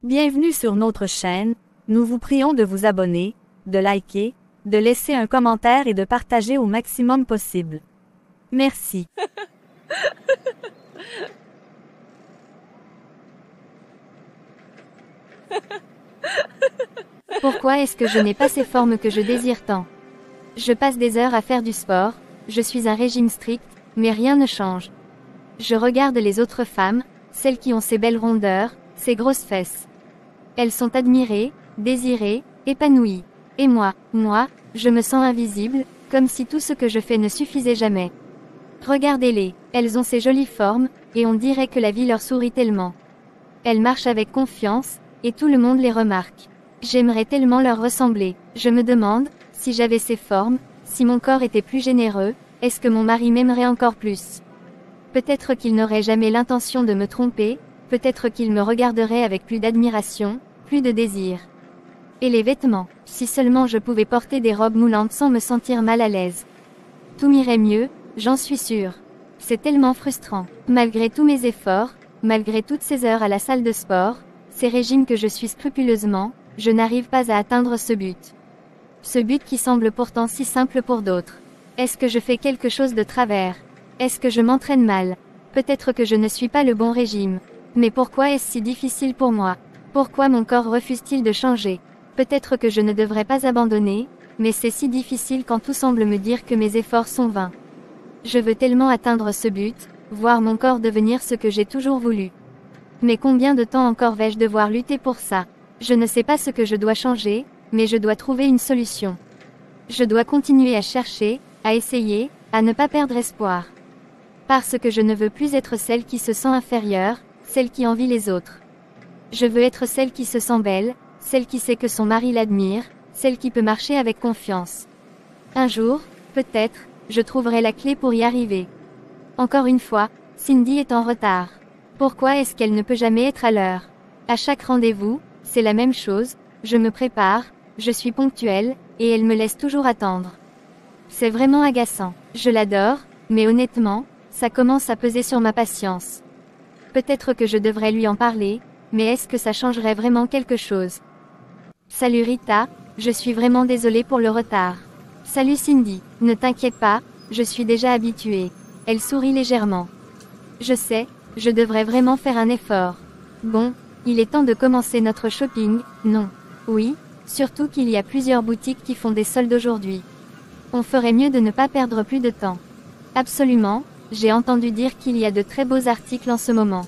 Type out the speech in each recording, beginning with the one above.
Bienvenue sur notre chaîne, nous vous prions de vous abonner, de liker, de laisser un commentaire et de partager au maximum possible. Merci. Pourquoi est-ce que je n'ai pas ces formes que je désire tant? Je passe des heures à faire du sport, je suis un régime strict, mais rien ne change. Je regarde les autres femmes, celles qui ont ces belles rondeurs, ces grosses fesses. Elles sont admirées, désirées, épanouies. Et moi, je me sens invisible, comme si tout ce que je fais ne suffisait jamais. Regardez-les, elles ont ces jolies formes, et on dirait que la vie leur sourit tellement. Elles marchent avec confiance, et tout le monde les remarque. J'aimerais tellement leur ressembler. Je me demande, si j'avais ces formes, si mon corps était plus généreux, est-ce que mon mari m'aimerait encore plus? Peut-être qu'il n'aurait jamais l'intention de me tromper, peut-être qu'il me regarderait avec plus d'admiration, plus de désir. Et les vêtements, si seulement je pouvais porter des robes moulantes sans me sentir mal à l'aise. Tout m'irait mieux, j'en suis sûre. C'est tellement frustrant. Malgré tous mes efforts, malgré toutes ces heures à la salle de sport, ces régimes que je suis scrupuleusement, je n'arrive pas à atteindre ce but. Ce but qui semble pourtant si simple pour d'autres. Est-ce que je fais quelque chose de travers? Est-ce que je m'entraîne mal? Peut-être que je ne suis pas le bon régime. Mais pourquoi est-ce si difficile pour moi? Pourquoi mon corps refuse-t-il de changer? Peut-être que je ne devrais pas abandonner, mais c'est si difficile quand tout semble me dire que mes efforts sont vains. Je veux tellement atteindre ce but, voir mon corps devenir ce que j'ai toujours voulu. Mais combien de temps encore vais-je devoir lutter pour ça? Je ne sais pas ce que je dois changer, mais je dois trouver une solution. Je dois continuer à chercher, à essayer, à ne pas perdre espoir. Parce que je ne veux plus être celle qui se sent inférieure, celle qui envie les autres. Je veux être celle qui se sent belle, celle qui sait que son mari l'admire, celle qui peut marcher avec confiance. Un jour, peut-être, je trouverai la clé pour y arriver. Encore une fois, Cindy est en retard. Pourquoi est-ce qu'elle ne peut jamais être à l'heure? À chaque rendez-vous, c'est la même chose, je me prépare, je suis ponctuelle, et elle me laisse toujours attendre. C'est vraiment agaçant. Je l'adore, mais honnêtement, ça commence à peser sur ma patience. Peut-être que je devrais lui en parler, mais est-ce que ça changerait vraiment quelque chose? Salut Rita, je suis vraiment désolée pour le retard. Salut Cindy, ne t'inquiète pas, je suis déjà habituée. Elle sourit légèrement. Je sais, je devrais vraiment faire un effort. Bon, il est temps de commencer notre shopping, non? Oui, surtout qu'il y a plusieurs boutiques qui font des soldes aujourd'hui. On ferait mieux de ne pas perdre plus de temps. Absolument, j'ai entendu dire qu'il y a de très beaux articles en ce moment.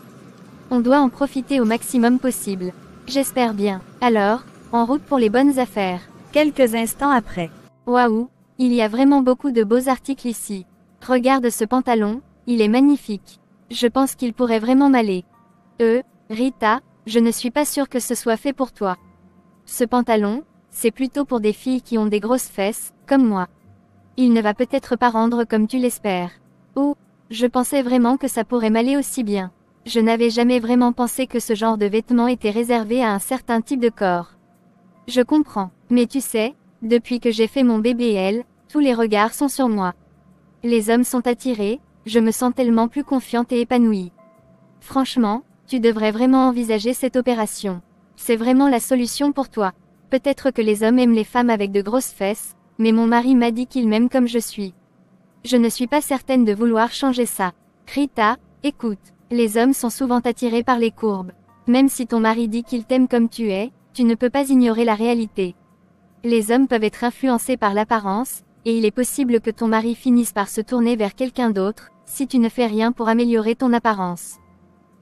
On doit en profiter au maximum possible. J'espère bien. Alors, en route pour les bonnes affaires. Quelques instants après. Waouh, il y a vraiment beaucoup de beaux articles ici. Regarde ce pantalon, il est magnifique. Je pense qu'il pourrait vraiment m'aller. Rita, je ne suis pas sûre que ce soit fait pour toi. Ce pantalon, c'est plutôt pour des filles qui ont des grosses fesses, comme moi. Il ne va peut-être pas rendre comme tu l'espères. Oh, je pensais vraiment que ça pourrait m'aller aussi bien. Je n'avais jamais vraiment pensé que ce genre de vêtements était réservé à un certain type de corps. Je comprends, mais tu sais, depuis que j'ai fait mon BBL, tous les regards sont sur moi. Les hommes sont attirés, je me sens tellement plus confiante et épanouie. Franchement, tu devrais vraiment envisager cette opération. C'est vraiment la solution pour toi. Peut-être que les hommes aiment les femmes avec de grosses fesses, mais mon mari m'a dit qu'il m'aime comme je suis. Je ne suis pas certaine de vouloir changer ça. Rita, écoute, les hommes sont souvent attirés par les courbes. Même si ton mari dit qu'il t'aime comme tu es, tu ne peux pas ignorer la réalité. Les hommes peuvent être influencés par l'apparence, et il est possible que ton mari finisse par se tourner vers quelqu'un d'autre, si tu ne fais rien pour améliorer ton apparence.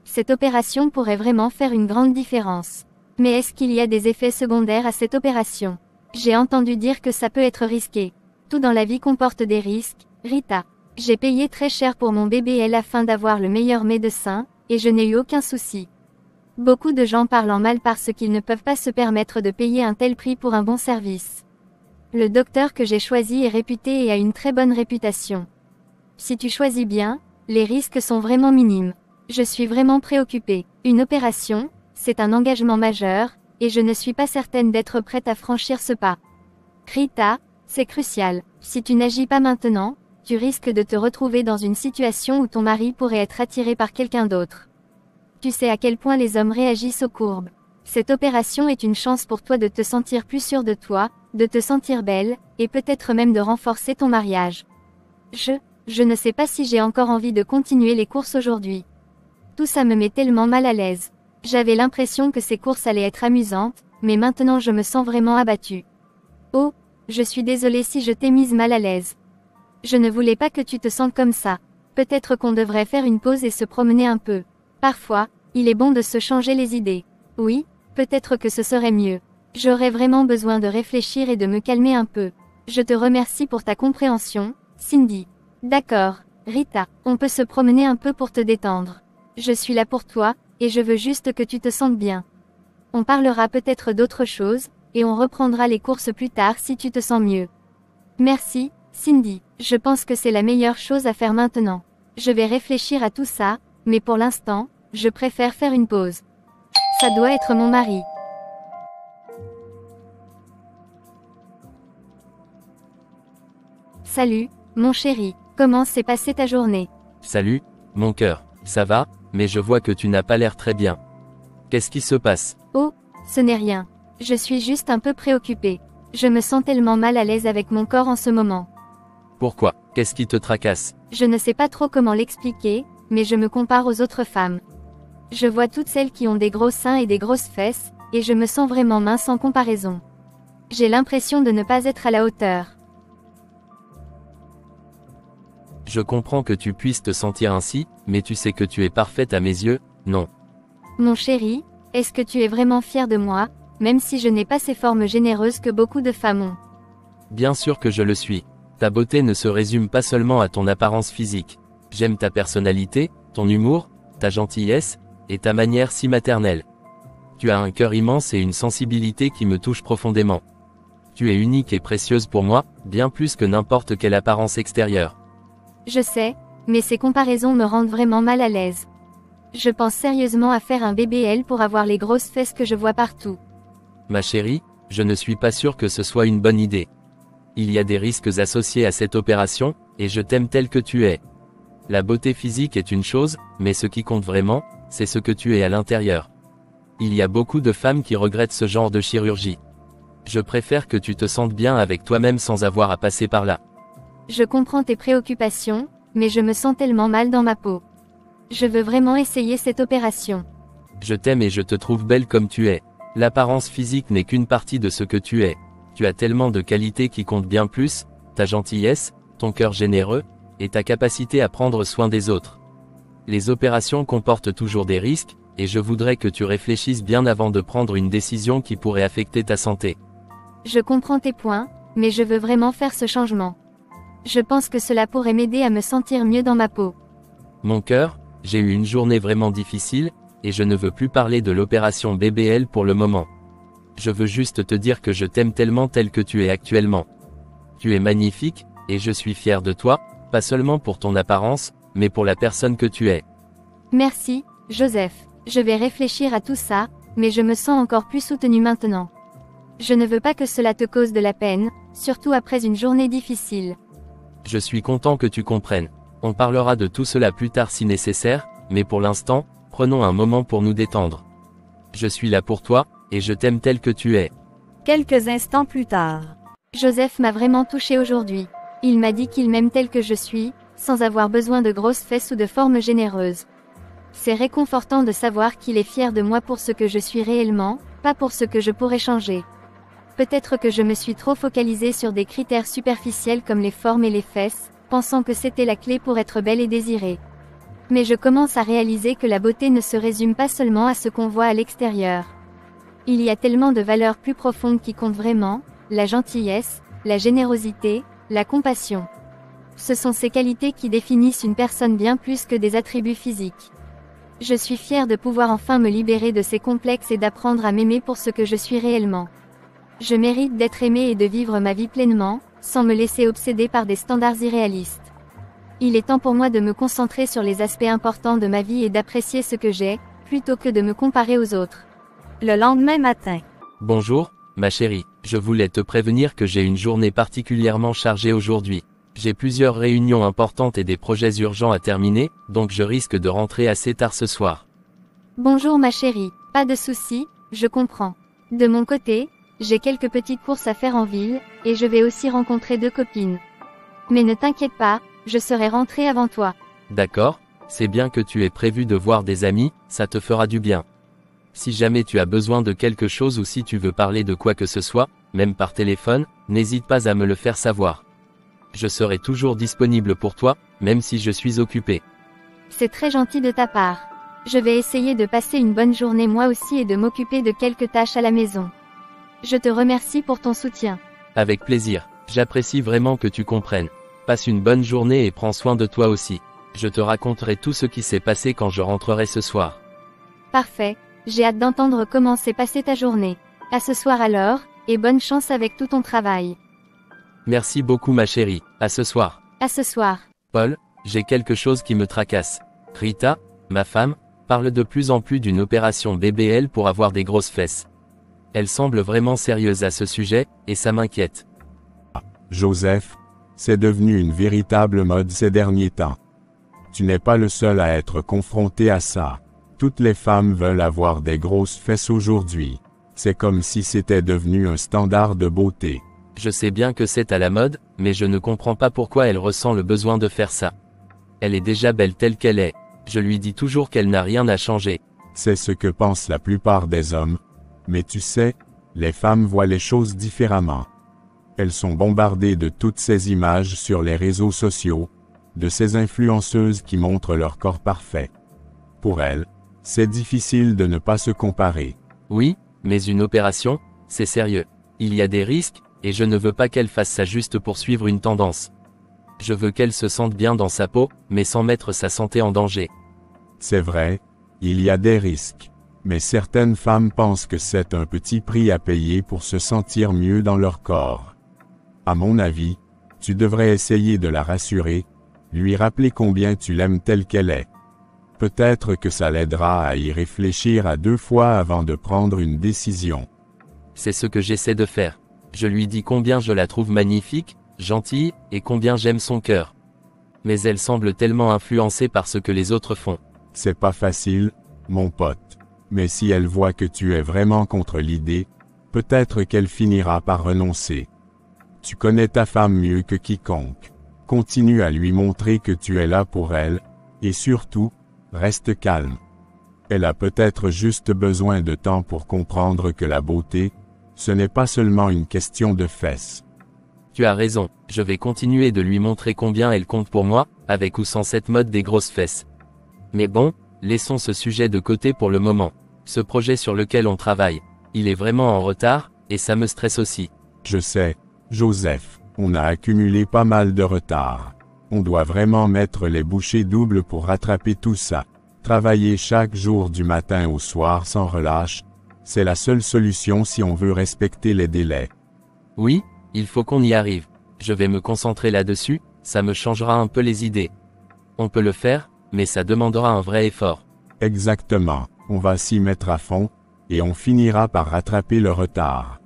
Cette opération pourrait vraiment faire une grande différence. Mais est-ce qu'il y a des effets secondaires à cette opération? J'ai entendu dire que ça peut être risqué. Tout dans la vie comporte des risques, Rita. J'ai payé très cher pour mon BBL afin d'avoir le meilleur médecin, et je n'ai eu aucun souci. Beaucoup de gens parlent en mal parce qu'ils ne peuvent pas se permettre de payer un tel prix pour un bon service. Le docteur que j'ai choisi est réputé et a une très bonne réputation. Si tu choisis bien, les risques sont vraiment minimes. Je suis vraiment préoccupée. Une opération, c'est un engagement majeur, et je ne suis pas certaine d'être prête à franchir ce pas. Rita, c'est crucial. Si tu n'agis pas maintenant, tu risques de te retrouver dans une situation où ton mari pourrait être attiré par quelqu'un d'autre. Tu sais à quel point les hommes réagissent aux courbes. Cette opération est une chance pour toi de te sentir plus sûre de toi, de te sentir belle, et peut-être même de renforcer ton mariage. Je ne sais pas si j'ai encore envie de continuer les courses aujourd'hui. Tout ça me met tellement mal à l'aise. J'avais l'impression que ces courses allaient être amusantes, mais maintenant je me sens vraiment abattue. Oh, je suis désolée si je t'ai mise mal à l'aise. Je ne voulais pas que tu te sentes comme ça. Peut-être qu'on devrait faire une pause et se promener un peu. Parfois, il est bon de se changer les idées. Oui, peut-être que ce serait mieux. J'aurais vraiment besoin de réfléchir et de me calmer un peu. Je te remercie pour ta compréhension, Cindy. D'accord, Rita, on peut se promener un peu pour te détendre. Je suis là pour toi, et je veux juste que tu te sentes bien. On parlera peut-être d'autre chose, et on reprendra les courses plus tard si tu te sens mieux. Merci, Cindy. Je pense que c'est la meilleure chose à faire maintenant. Je vais réfléchir à tout ça, mais pour l'instant, je préfère faire une pause. Ça doit être mon mari. Salut, mon chéri. Comment s'est passée ta journée? Salut, mon cœur. Ça va, mais je vois que tu n'as pas l'air très bien. Qu'est-ce qui se passe? Oh, ce n'est rien. Je suis juste un peu préoccupée. Je me sens tellement mal à l'aise avec mon corps en ce moment. Pourquoi? Qu'est-ce qui te tracasse? Je ne sais pas trop comment l'expliquer, mais je me compare aux autres femmes. Je vois toutes celles qui ont des gros seins et des grosses fesses, et je me sens vraiment mince en comparaison. J'ai l'impression de ne pas être à la hauteur. Je comprends que tu puisses te sentir ainsi, mais tu sais que tu es parfaite à mes yeux, non? Mon chéri, est-ce que tu es vraiment fier de moi, même si je n'ai pas ces formes généreuses que beaucoup de femmes ont? Bien sûr que je le suis. Ta beauté ne se résume pas seulement à ton apparence physique. J'aime ta personnalité, ton humour, ta gentillesse, et ta manière si maternelle. Tu as un cœur immense et une sensibilité qui me touche profondément. Tu es unique et précieuse pour moi, bien plus que n'importe quelle apparence extérieure. Je sais, mais ces comparaisons me rendent vraiment mal à l'aise. Je pense sérieusement à faire un BBL pour avoir les grosses fesses que je vois partout. Ma chérie, je ne suis pas sûr que ce soit une bonne idée. Il y a des risques associés à cette opération, et je t'aime tel que tu es. La beauté physique est une chose, mais ce qui compte vraiment, c'est ce que tu es à l'intérieur. Il y a beaucoup de femmes qui regrettent ce genre de chirurgie. Je préfère que tu te sentes bien avec toi-même sans avoir à passer par là. Je comprends tes préoccupations, mais je me sens tellement mal dans ma peau. Je veux vraiment essayer cette opération. Je t'aime et je te trouve belle comme tu es. L'apparence physique n'est qu'une partie de ce que tu es. Tu as tellement de qualités qui comptent bien plus, ta gentillesse, ton cœur généreux, et ta capacité à prendre soin des autres. Les opérations comportent toujours des risques, et je voudrais que tu réfléchisses bien avant de prendre une décision qui pourrait affecter ta santé. Je comprends tes points, mais je veux vraiment faire ce changement. Je pense que cela pourrait m'aider à me sentir mieux dans ma peau. Mon cœur, j'ai eu une journée vraiment difficile, et je ne veux plus parler de l'opération BBL pour le moment. Je veux juste te dire que je t'aime tellement tel que tu es actuellement. Tu es magnifique, et je suis fier de toi, pas seulement pour ton apparence, mais pour la personne que tu es. Merci, Joseph. Je vais réfléchir à tout ça, mais je me sens encore plus soutenue maintenant. Je ne veux pas que cela te cause de la peine, surtout après une journée difficile. Je suis content que tu comprennes. On parlera de tout cela plus tard si nécessaire, mais pour l'instant, prenons un moment pour nous détendre. Je suis là pour toi, et je t'aime tel que tu es. Quelques instants plus tard. Joseph m'a vraiment touchée aujourd'hui. Il m'a dit qu'il m'aime tel que je suis, sans avoir besoin de grosses fesses ou de formes généreuses. C'est réconfortant de savoir qu'il est fier de moi pour ce que je suis réellement, pas pour ce que je pourrais changer. Peut-être que je me suis trop focalisée sur des critères superficiels comme les formes et les fesses, pensant que c'était la clé pour être belle et désirée. Mais je commence à réaliser que la beauté ne se résume pas seulement à ce qu'on voit à l'extérieur. Il y a tellement de valeurs plus profondes qui comptent vraiment, la gentillesse, la générosité, la compassion. Ce sont ces qualités qui définissent une personne bien plus que des attributs physiques. Je suis fière de pouvoir enfin me libérer de ces complexes et d'apprendre à m'aimer pour ce que je suis réellement. Je mérite d'être aimée et de vivre ma vie pleinement, sans me laisser obséder par des standards irréalistes. Il est temps pour moi de me concentrer sur les aspects importants de ma vie et d'apprécier ce que j'ai, plutôt que de me comparer aux autres. Le lendemain matin. Bonjour, ma chérie. Je voulais te prévenir que j'ai une journée particulièrement chargée aujourd'hui. J'ai plusieurs réunions importantes et des projets urgents à terminer, donc je risque de rentrer assez tard ce soir. Bonjour ma chérie, pas de souci, Je comprends. De mon côté, j'ai quelques petites courses à faire en ville, et je vais aussi rencontrer 2 copines. Mais ne t'inquiète pas, je serai rentrée avant toi. D'accord, c'est bien que tu aies prévu de voir des amis, ça te fera du bien. Si jamais tu as besoin de quelque chose ou si tu veux parler de quoi que ce soit, même par téléphone, n'hésite pas à me le faire savoir. Je serai toujours disponible pour toi, même si je suis occupé. C'est très gentil de ta part. Je vais essayer de passer une bonne journée moi aussi et de m'occuper de quelques tâches à la maison. Je te remercie pour ton soutien. Avec plaisir, j'apprécie vraiment que tu comprennes. Passe une bonne journée et prends soin de toi aussi. Je te raconterai tout ce qui s'est passé quand je rentrerai ce soir. Parfait, j'ai hâte d'entendre comment s'est passée ta journée. À ce soir alors, et bonne chance avec tout ton travail. Merci beaucoup ma chérie, à ce soir. À ce soir. Paul, j'ai quelque chose qui me tracasse. Rita, ma femme, parle de plus en plus d'une opération BBL pour avoir des grosses fesses. Elle semble vraiment sérieuse à ce sujet, et ça m'inquiète. Joseph, c'est devenu une véritable mode ces derniers temps. Tu n'es pas le seul à être confronté à ça. Toutes les femmes veulent avoir des grosses fesses aujourd'hui. C'est comme si c'était devenu un standard de beauté. Je sais bien que c'est à la mode, mais je ne comprends pas pourquoi elle ressent le besoin de faire ça. Elle est déjà belle telle qu'elle est. Je lui dis toujours qu'elle n'a rien à changer. C'est ce que pensent la plupart des hommes. Mais tu sais, les femmes voient les choses différemment. Elles sont bombardées de toutes ces images sur les réseaux sociaux, de ces influenceuses qui montrent leur corps parfait. Pour elles, c'est difficile de ne pas se comparer. Oui, mais une opération, c'est sérieux. Il y a des risques, et je ne veux pas qu'elle fasse ça juste pour suivre une tendance. Je veux qu'elle se sente bien dans sa peau, mais sans mettre sa santé en danger. C'est vrai, il y a des risques. Mais certaines femmes pensent que c'est un petit prix à payer pour se sentir mieux dans leur corps. À mon avis, tu devrais essayer de la rassurer, lui rappeler combien tu l'aimes telle qu'elle est. Peut-être que ça l'aidera à y réfléchir à 2 fois avant de prendre une décision. C'est ce que j'essaie de faire. Je lui dis combien je la trouve magnifique, gentille, et combien j'aime son cœur. Mais elle semble tellement influencée par ce que les autres font. C'est pas facile, mon pote. Mais si elle voit que tu es vraiment contre l'idée, peut-être qu'elle finira par renoncer. Tu connais ta femme mieux que quiconque. Continue à lui montrer que tu es là pour elle, et surtout, reste calme. Elle a peut-être juste besoin de temps pour comprendre que la beauté, ce n'est pas seulement une question de fesses. Tu as raison, je vais continuer de lui montrer combien elle compte pour moi, avec ou sans cette mode des grosses fesses. Mais bon, laissons ce sujet de côté pour le moment. Ce projet sur lequel on travaille, il est vraiment en retard, et ça me stresse aussi. Je sais, Joseph, on a accumulé pas mal de retard. On doit vraiment mettre les bouchées doubles pour rattraper tout ça. Travailler chaque jour du matin au soir sans relâche, c'est la seule solution si on veut respecter les délais. Oui, il faut qu'on y arrive. Je vais me concentrer là-dessus, ça me changera un peu les idées. On peut le faire, mais ça demandera un vrai effort. Exactement, on va s'y mettre à fond, et on finira par rattraper le retard.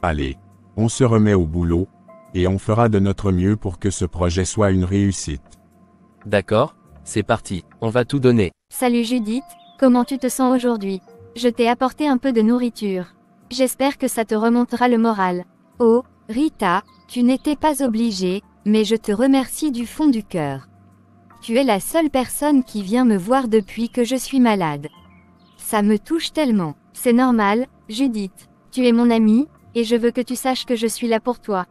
Allez, on se remet au boulot, et on fera de notre mieux pour que ce projet soit une réussite. D'accord, c'est parti, on va tout donner. Salut Judith, comment tu te sens aujourd'hui? Je t'ai apporté un peu de nourriture. J'espère que ça te remontera le moral. Oh, Rita, tu n'étais pas obligée, mais je te remercie du fond du cœur. Tu es la seule personne qui vient me voir depuis que je suis malade. Ça me touche tellement. C'est normal, Judith. Tu es mon amie, et je veux que tu saches que je suis là pour toi.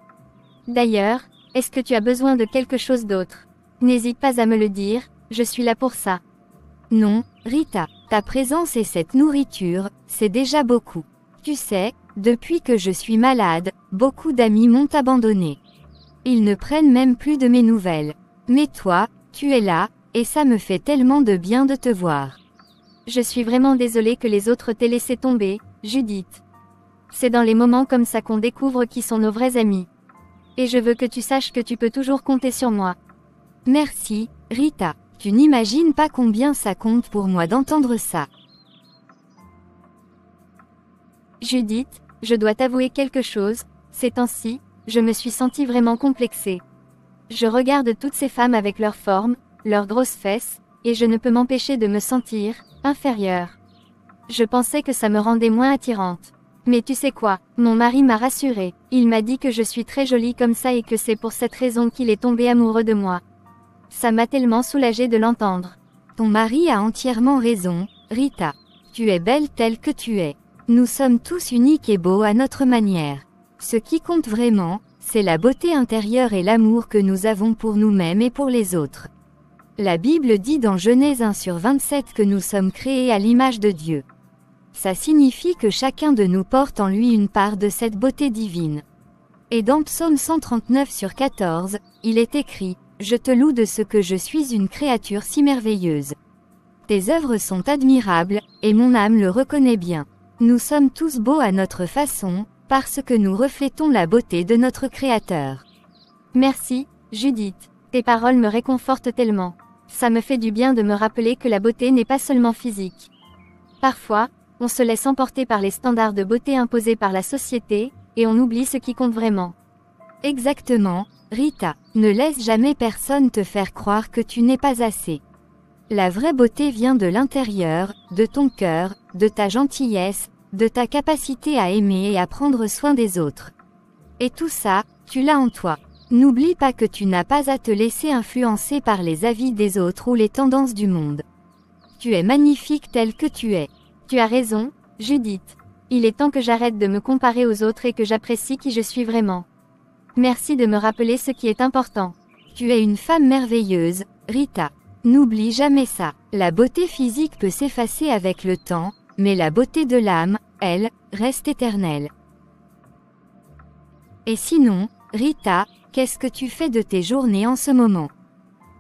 D'ailleurs, est-ce que tu as besoin de quelque chose d'autre? N'hésite pas à me le dire, je suis là pour ça. Non, Rita, ta présence et cette nourriture, c'est déjà beaucoup. Tu sais, depuis que je suis malade, beaucoup d'amis m'ont abandonné. Ils ne prennent même plus de mes nouvelles. Mais toi, tu es là, et ça me fait tellement de bien de te voir. Je suis vraiment désolée que les autres t'aient laissé tomber, Judith. C'est dans les moments comme ça qu'on découvre qui sont nos vrais amis. Et je veux que tu saches que tu peux toujours compter sur moi. Merci, Rita. Tu n'imagines pas combien ça compte pour moi d'entendre ça. Judith, je dois t'avouer quelque chose, ces temps-ci, je me suis sentie vraiment complexée. Je regarde toutes ces femmes avec leurs formes, leurs grosses fesses, et je ne peux m'empêcher de me sentir inférieure. Je pensais que ça me rendait moins attirante. Mais tu sais quoi, mon mari m'a rassurée. Il m'a dit que je suis très jolie comme ça et que c'est pour cette raison qu'il est tombé amoureux de moi. Ça m'a tellement soulagée de l'entendre. Ton mari a entièrement raison, Rita. Tu es belle telle que tu es. Nous sommes tous uniques et beaux à notre manière. Ce qui compte vraiment, c'est la beauté intérieure et l'amour que nous avons pour nous-mêmes et pour les autres. La Bible dit dans Genèse 1/27 que nous sommes créés à l'image de Dieu. Ça signifie que chacun de nous porte en lui une part de cette beauté divine. Et dans Psaume 139/14, il est écrit « Je te loue de ce que je suis une créature si merveilleuse. Tes œuvres sont admirables, et mon âme le reconnaît bien. Nous sommes tous beaux à notre façon, parce que nous reflétons la beauté de notre Créateur. » Merci, Judith. Tes paroles me réconfortent tellement. Ça me fait du bien de me rappeler que la beauté n'est pas seulement physique. Parfois, on se laisse emporter par les standards de beauté imposés par la société, et on oublie ce qui compte vraiment. Exactement, Rita. Ne laisse jamais personne te faire croire que tu n'es pas assez. La vraie beauté vient de l'intérieur, de ton cœur, de ta gentillesse, de ta capacité à aimer et à prendre soin des autres. Et tout ça, tu l'as en toi. N'oublie pas que tu n'as pas à te laisser influencer par les avis des autres ou les tendances du monde. Tu es magnifique tel que tu es. Tu as raison, Judith. Il est temps que j'arrête de me comparer aux autres et que j'apprécie qui je suis vraiment. Merci de me rappeler ce qui est important. Tu es une femme merveilleuse, Rita. N'oublie jamais ça. La beauté physique peut s'effacer avec le temps, mais la beauté de l'âme, elle, reste éternelle. Et sinon, Rita, qu'est-ce que tu fais de tes journées en ce moment?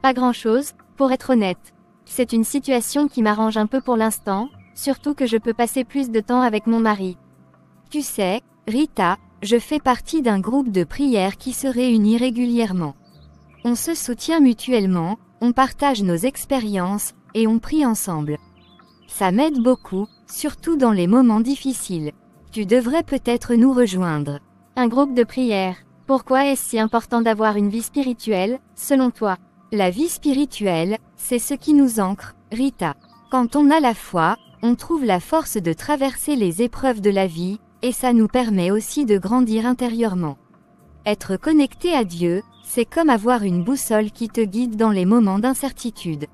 Pas grand-chose, pour être honnête. C'est une situation qui m'arrange un peu pour l'instant, surtout que je peux passer plus de temps avec mon mari. Tu sais, Rita, je fais partie d'un groupe de prière qui se réunit régulièrement. On se soutient mutuellement, on partage nos expériences, et on prie ensemble. Ça m'aide beaucoup, surtout dans les moments difficiles. Tu devrais peut-être nous rejoindre. Un groupe de prière. Pourquoi est-ce si important d'avoir une vie spirituelle, selon toi? La vie spirituelle, c'est ce qui nous ancre, Rita. Quand on a la foi, on trouve la force de traverser les épreuves de la vie, et ça nous permet aussi de grandir intérieurement. Être connecté à Dieu, c'est comme avoir une boussole qui te guide dans les moments d'incertitude.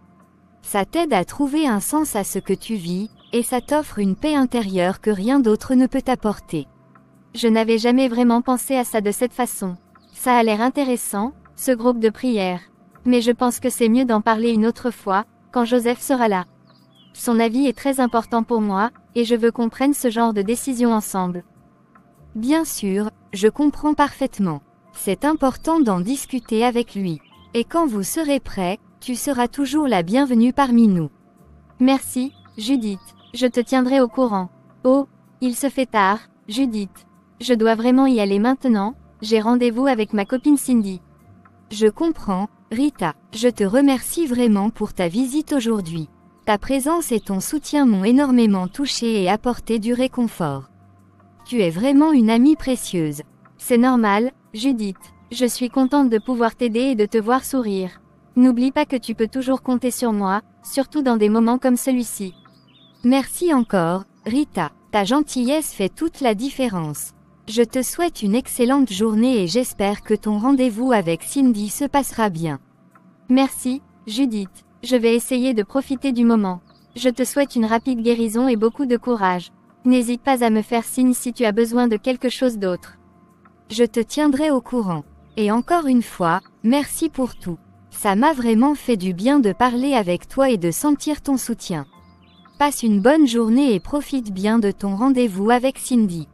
Ça t'aide à trouver un sens à ce que tu vis, et ça t'offre une paix intérieure que rien d'autre ne peut t'apporter. Je n'avais jamais vraiment pensé à ça de cette façon. Ça a l'air intéressant, ce groupe de prière. Mais je pense que c'est mieux d'en parler une autre fois, quand Joseph sera là. Son avis est très important pour moi, et je veux qu'on prenne ce genre de décision ensemble. Bien sûr, je comprends parfaitement. C'est important d'en discuter avec lui. Et quand vous serez prêt, tu seras toujours la bienvenue parmi nous. Merci, Judith. Je te tiendrai au courant. Oh, il se fait tard, Judith. Je dois vraiment y aller maintenant, j'ai rendez-vous avec ma copine Cindy. Je comprends, Rita. Je te remercie vraiment pour ta visite aujourd'hui. Ta présence et ton soutien m'ont énormément touchée et apporté du réconfort. Tu es vraiment une amie précieuse. C'est normal, Judith. Je suis contente de pouvoir t'aider et de te voir sourire. N'oublie pas que tu peux toujours compter sur moi, surtout dans des moments comme celui-ci. Merci encore, Rita. Ta gentillesse fait toute la différence. Je te souhaite une excellente journée et j'espère que ton rendez-vous avec Cindy se passera bien. Merci, Judith. Je vais essayer de profiter du moment. Je te souhaite une rapide guérison et beaucoup de courage. N'hésite pas à me faire signe si tu as besoin de quelque chose d'autre. Je te tiendrai au courant. Et encore une fois, merci pour tout. Ça m'a vraiment fait du bien de parler avec toi et de sentir ton soutien. Passe une bonne journée et profite bien de ton rendez-vous avec Cindy.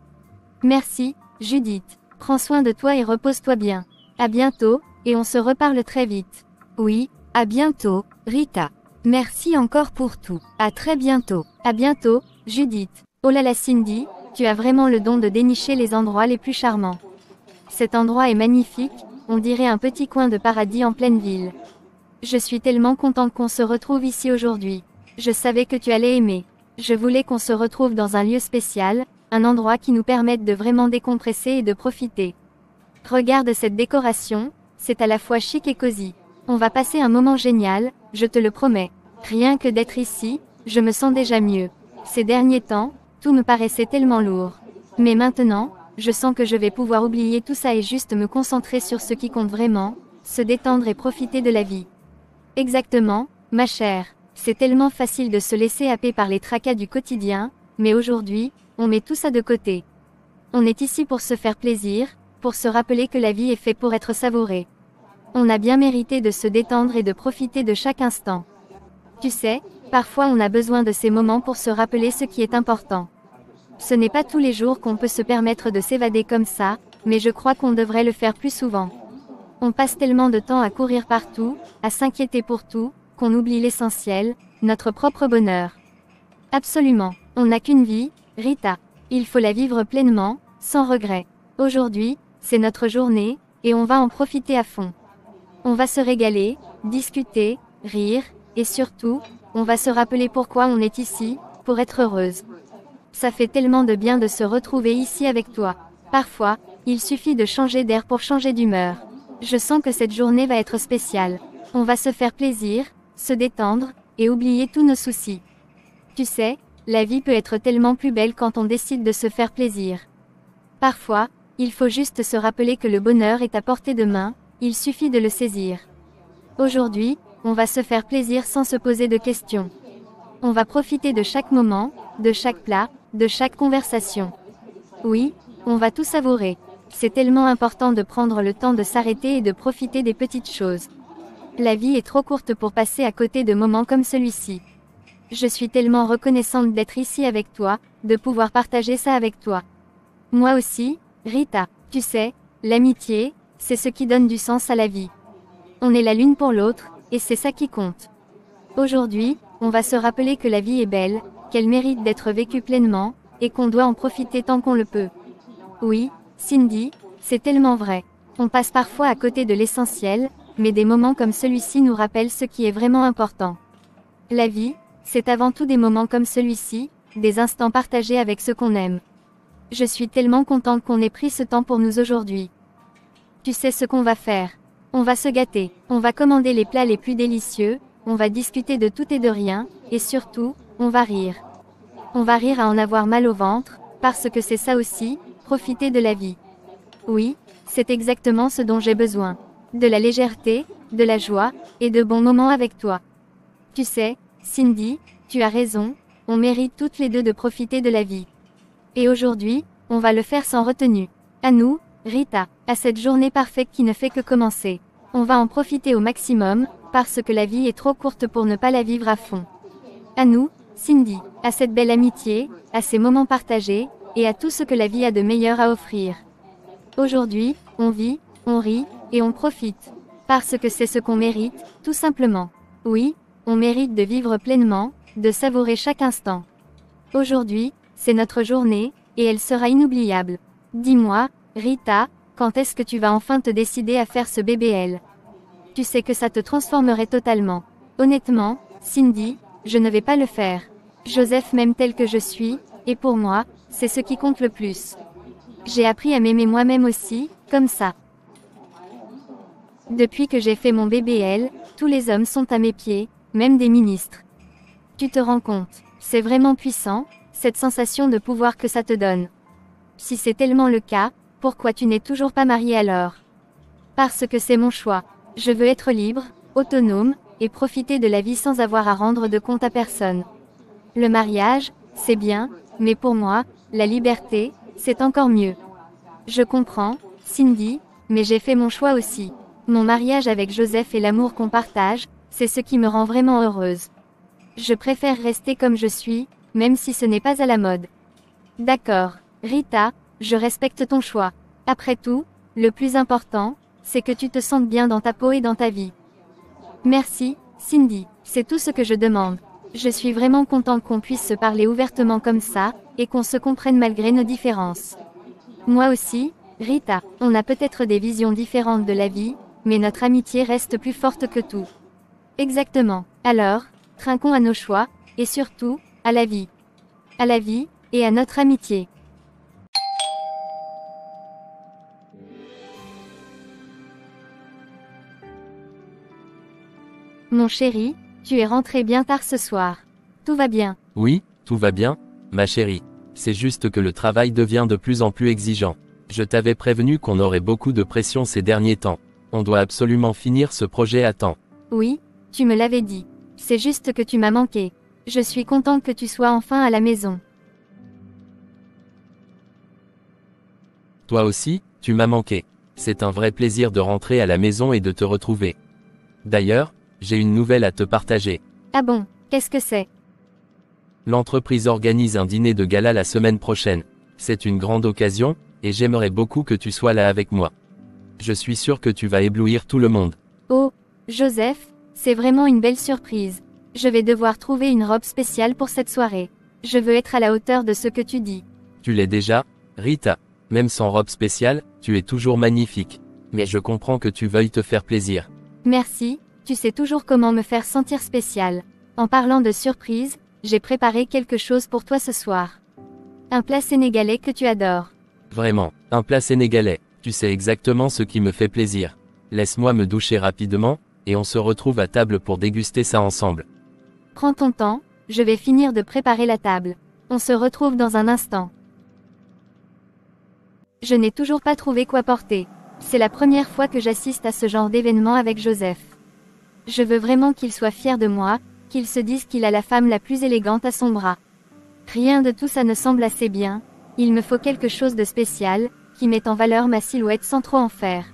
Merci, Judith. Prends soin de toi et repose-toi bien. À bientôt, et on se reparle très vite. Oui, à bientôt, Rita. Merci encore pour tout. À très bientôt. À bientôt, Judith. Oh là là Cindy, tu as vraiment le don de dénicher les endroits les plus charmants. Cet endroit est magnifique, on dirait un petit coin de paradis en pleine ville. Je suis tellement contente qu'on se retrouve ici aujourd'hui. Je savais que tu allais aimer. Je voulais qu'on se retrouve dans un lieu spécial, un endroit qui nous permette de vraiment décompresser et de profiter. Regarde cette décoration, c'est à la fois chic et cosy. On va passer un moment génial, je te le promets. Rien que d'être ici, je me sens déjà mieux. Ces derniers temps, tout me paraissait tellement lourd. Mais maintenant, je sens que je vais pouvoir oublier tout ça et juste me concentrer sur ce qui compte vraiment, se détendre et profiter de la vie. Exactement, ma chère. C'est tellement facile de se laisser happer par les tracas du quotidien, mais aujourd'hui, on met tout ça de côté. On est ici pour se faire plaisir, pour se rappeler que la vie est faite pour être savourée. On a bien mérité de se détendre et de profiter de chaque instant. Tu sais, parfois on a besoin de ces moments pour se rappeler ce qui est important. Ce n'est pas tous les jours qu'on peut se permettre de s'évader comme ça, mais je crois qu'on devrait le faire plus souvent. On passe tellement de temps à courir partout, à s'inquiéter pour tout, qu'on oublie l'essentiel, notre propre bonheur. Absolument, on n'a qu'une vie, Rita. Il faut la vivre pleinement, sans regret. Aujourd'hui, c'est notre journée, et on va en profiter à fond. On va se régaler, discuter, rire, et surtout, on va se rappeler pourquoi on est ici, pour être heureuse. Ça fait tellement de bien de se retrouver ici avec toi. Parfois, il suffit de changer d'air pour changer d'humeur. Je sens que cette journée va être spéciale. On va se faire plaisir, se détendre, et oublier tous nos soucis. Tu sais, la vie peut être tellement plus belle quand on décide de se faire plaisir. Parfois, il faut juste se rappeler que le bonheur est à portée de main, il suffit de le saisir. Aujourd'hui, on va se faire plaisir sans se poser de questions. On va profiter de chaque moment, de chaque plat, de chaque conversation. Oui, on va tout savourer. C'est tellement important de prendre le temps de s'arrêter et de profiter des petites choses. La vie est trop courte pour passer à côté de moments comme celui-ci. Je suis tellement reconnaissante d'être ici avec toi, de pouvoir partager ça avec toi. Moi aussi, Rita, tu sais, l'amitié, c'est ce qui donne du sens à la vie. On est la l'une pour l'autre, et c'est ça qui compte. Aujourd'hui, on va se rappeler que la vie est belle, qu'elle mérite d'être vécue pleinement, et qu'on doit en profiter tant qu'on le peut. Oui, Cindy, c'est tellement vrai. On passe parfois à côté de l'essentiel, mais des moments comme celui-ci nous rappellent ce qui est vraiment important. La vie, c'est avant tout des moments comme celui-ci, des instants partagés avec ceux qu'on aime. Je suis tellement contente qu'on ait pris ce temps pour nous aujourd'hui. Tu sais ce qu'on va faire. On va se gâter, on va commander les plats les plus délicieux, on va discuter de tout et de rien, et surtout, on va rire. On va rire à en avoir mal au ventre, parce que c'est ça aussi, profiter de la vie. Oui, c'est exactement ce dont j'ai besoin. De la légèreté, de la joie, et de bons moments avec toi. Tu sais, Cindy, tu as raison, on mérite toutes les deux de profiter de la vie. Et aujourd'hui, on va le faire sans retenue. À nous, Rita, à cette journée parfaite qui ne fait que commencer. On va en profiter au maximum, parce que la vie est trop courte pour ne pas la vivre à fond. À nous, Cindy, à cette belle amitié, à ces moments partagés, et à tout ce que la vie a de meilleur à offrir. Aujourd'hui, on vit, on rit, et on profite. Parce que c'est ce qu'on mérite, tout simplement. Oui, on mérite de vivre pleinement, de savourer chaque instant. Aujourd'hui, c'est notre journée, et elle sera inoubliable. Dis-moi, Rita, quand est-ce que tu vas enfin te décider à faire ce BBL? Tu sais que ça te transformerait totalement. Honnêtement, Cindy, je ne vais pas le faire. Joseph m'aime tel que je suis, et pour moi, c'est ce qui compte le plus. J'ai appris à m'aimer moi-même aussi, comme ça. Depuis que j'ai fait mon BBL, tous les hommes sont à mes pieds, même des ministres. Tu te rends compte, c'est vraiment puissant, cette sensation de pouvoir que ça te donne. Si c'est tellement le cas, pourquoi tu n'es toujours pas marié alors? Parce que c'est mon choix. Je veux être libre, autonome, et profiter de la vie sans avoir à rendre de compte à personne. Le mariage, c'est bien, mais pour moi, la liberté, c'est encore mieux. Je comprends, Cindy, mais j'ai fait mon choix aussi. Mon mariage avec Joseph et l'amour qu'on partage, c'est ce qui me rend vraiment heureuse. Je préfère rester comme je suis, même si ce n'est pas à la mode. D'accord, Rita, je respecte ton choix. Après tout, le plus important, c'est que tu te sentes bien dans ta peau et dans ta vie. Merci, Cindy, c'est tout ce que je demande. Je suis vraiment contente qu'on puisse se parler ouvertement comme ça, et qu'on se comprenne malgré nos différences. Moi aussi, Rita, on a peut-être des visions différentes de la vie, mais notre amitié reste plus forte que tout. Exactement. Alors, trinquons à nos choix, et surtout, à la vie. À la vie, et à notre amitié. Mon chéri, tu es rentré bien tard ce soir. Tout va bien? Oui, Tout va bien, ma chérie. C'est juste que le travail devient de plus en plus exigeant. Je t'avais prévenu qu'on aurait beaucoup de pression ces derniers temps. On doit absolument finir ce projet à temps. Oui, tu me l'avais dit. C'est juste que tu m'as manqué. Je suis contente que tu sois enfin à la maison. Toi aussi, tu m'as manqué. C'est un vrai plaisir de rentrer à la maison et de te retrouver. D'ailleurs, j'ai une nouvelle à te partager. Ah bon, qu'est-ce que c'est? L'entreprise organise un dîner de gala la semaine prochaine. C'est une grande occasion, et j'aimerais beaucoup que tu sois là avec moi. Je suis sûr que tu vas éblouir tout le monde. Oh, Joseph, c'est vraiment une belle surprise. Je vais devoir trouver une robe spéciale pour cette soirée. Je veux être à la hauteur de ce que tu dis. Tu l'es déjà, Rita. Même sans robe spéciale, tu es toujours magnifique. Mais je comprends que tu veuilles te faire plaisir. Merci, tu sais toujours comment me faire sentir spécial. En parlant de surprise, j'ai préparé quelque chose pour toi ce soir. Un plat sénégalais que tu adores. Vraiment, un plat sénégalais. Tu sais exactement ce qui me fait plaisir. Laisse-moi me doucher rapidement, et on se retrouve à table pour déguster ça ensemble. Prends ton temps, je vais finir de préparer la table. On se retrouve dans un instant. Je n'ai toujours pas trouvé quoi porter. C'est la première fois que j'assiste à ce genre d'événement avec Joseph. Je veux vraiment qu'il soit fier de moi, qu'il se dise qu'il a la femme la plus élégante à son bras. Rien de tout ça ne semble assez bien, il me faut quelque chose de spécial, qui mette en valeur ma silhouette sans trop en faire.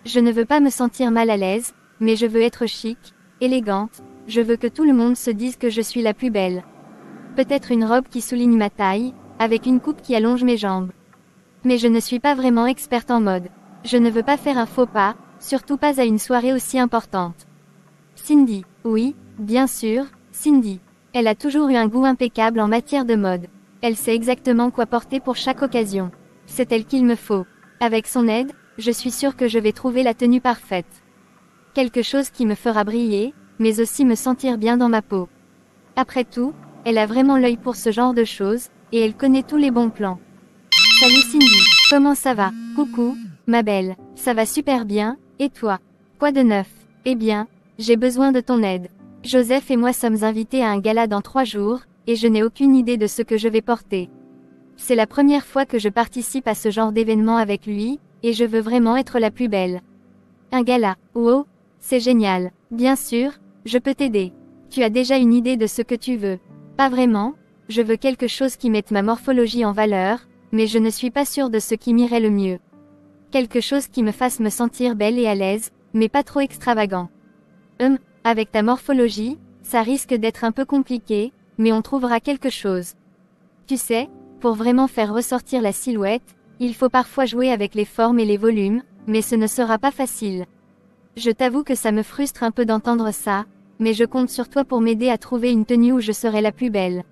Je ne veux pas me sentir mal à l'aise, mais je veux être chic, élégante, je veux que tout le monde se dise que je suis la plus belle. Peut-être une robe qui souligne ma taille, avec une coupe qui allonge mes jambes. Mais je ne suis pas vraiment experte en mode. Je ne veux pas faire un faux pas, surtout pas à une soirée aussi importante. Cindy, oui, bien sûr, Cindy. Elle a toujours eu un goût impeccable en matière de mode. Elle sait exactement quoi porter pour chaque occasion. C'est elle qu'il me faut. Avec son aide, je suis sûre que je vais trouver la tenue parfaite. Quelque chose qui me fera briller, mais aussi me sentir bien dans ma peau. Après tout, elle a vraiment l'œil pour ce genre de choses, et elle connaît tous les bons plans. Salut Cindy, comment ça va? Coucou, ma belle, ça va super bien, et toi? Quoi de neuf? Eh bien, j'ai besoin de ton aide. Joseph et moi sommes invités à un gala dans 3 jours, et je n'ai aucune idée de ce que je vais porter. C'est la première fois que je participe à ce genre d'événement avec lui, et je veux vraiment être la plus belle. Un gala, wow, c'est génial. Bien sûr, je peux t'aider. Tu as déjà une idée de ce que tu veux? Pas vraiment, je veux quelque chose qui mette ma morphologie en valeur, mais je ne suis pas sûre de ce qui m'irait le mieux. Quelque chose qui me fasse me sentir belle et à l'aise, mais pas trop extravagant. Avec ta morphologie, ça risque d'être un peu compliqué, mais on trouvera quelque chose. Tu sais, pour vraiment faire ressortir la silhouette, il faut parfois jouer avec les formes et les volumes, mais ce ne sera pas facile. Je t'avoue que ça me frustre un peu d'entendre ça, mais je compte sur toi pour m'aider à trouver une tenue où je serai la plus belle.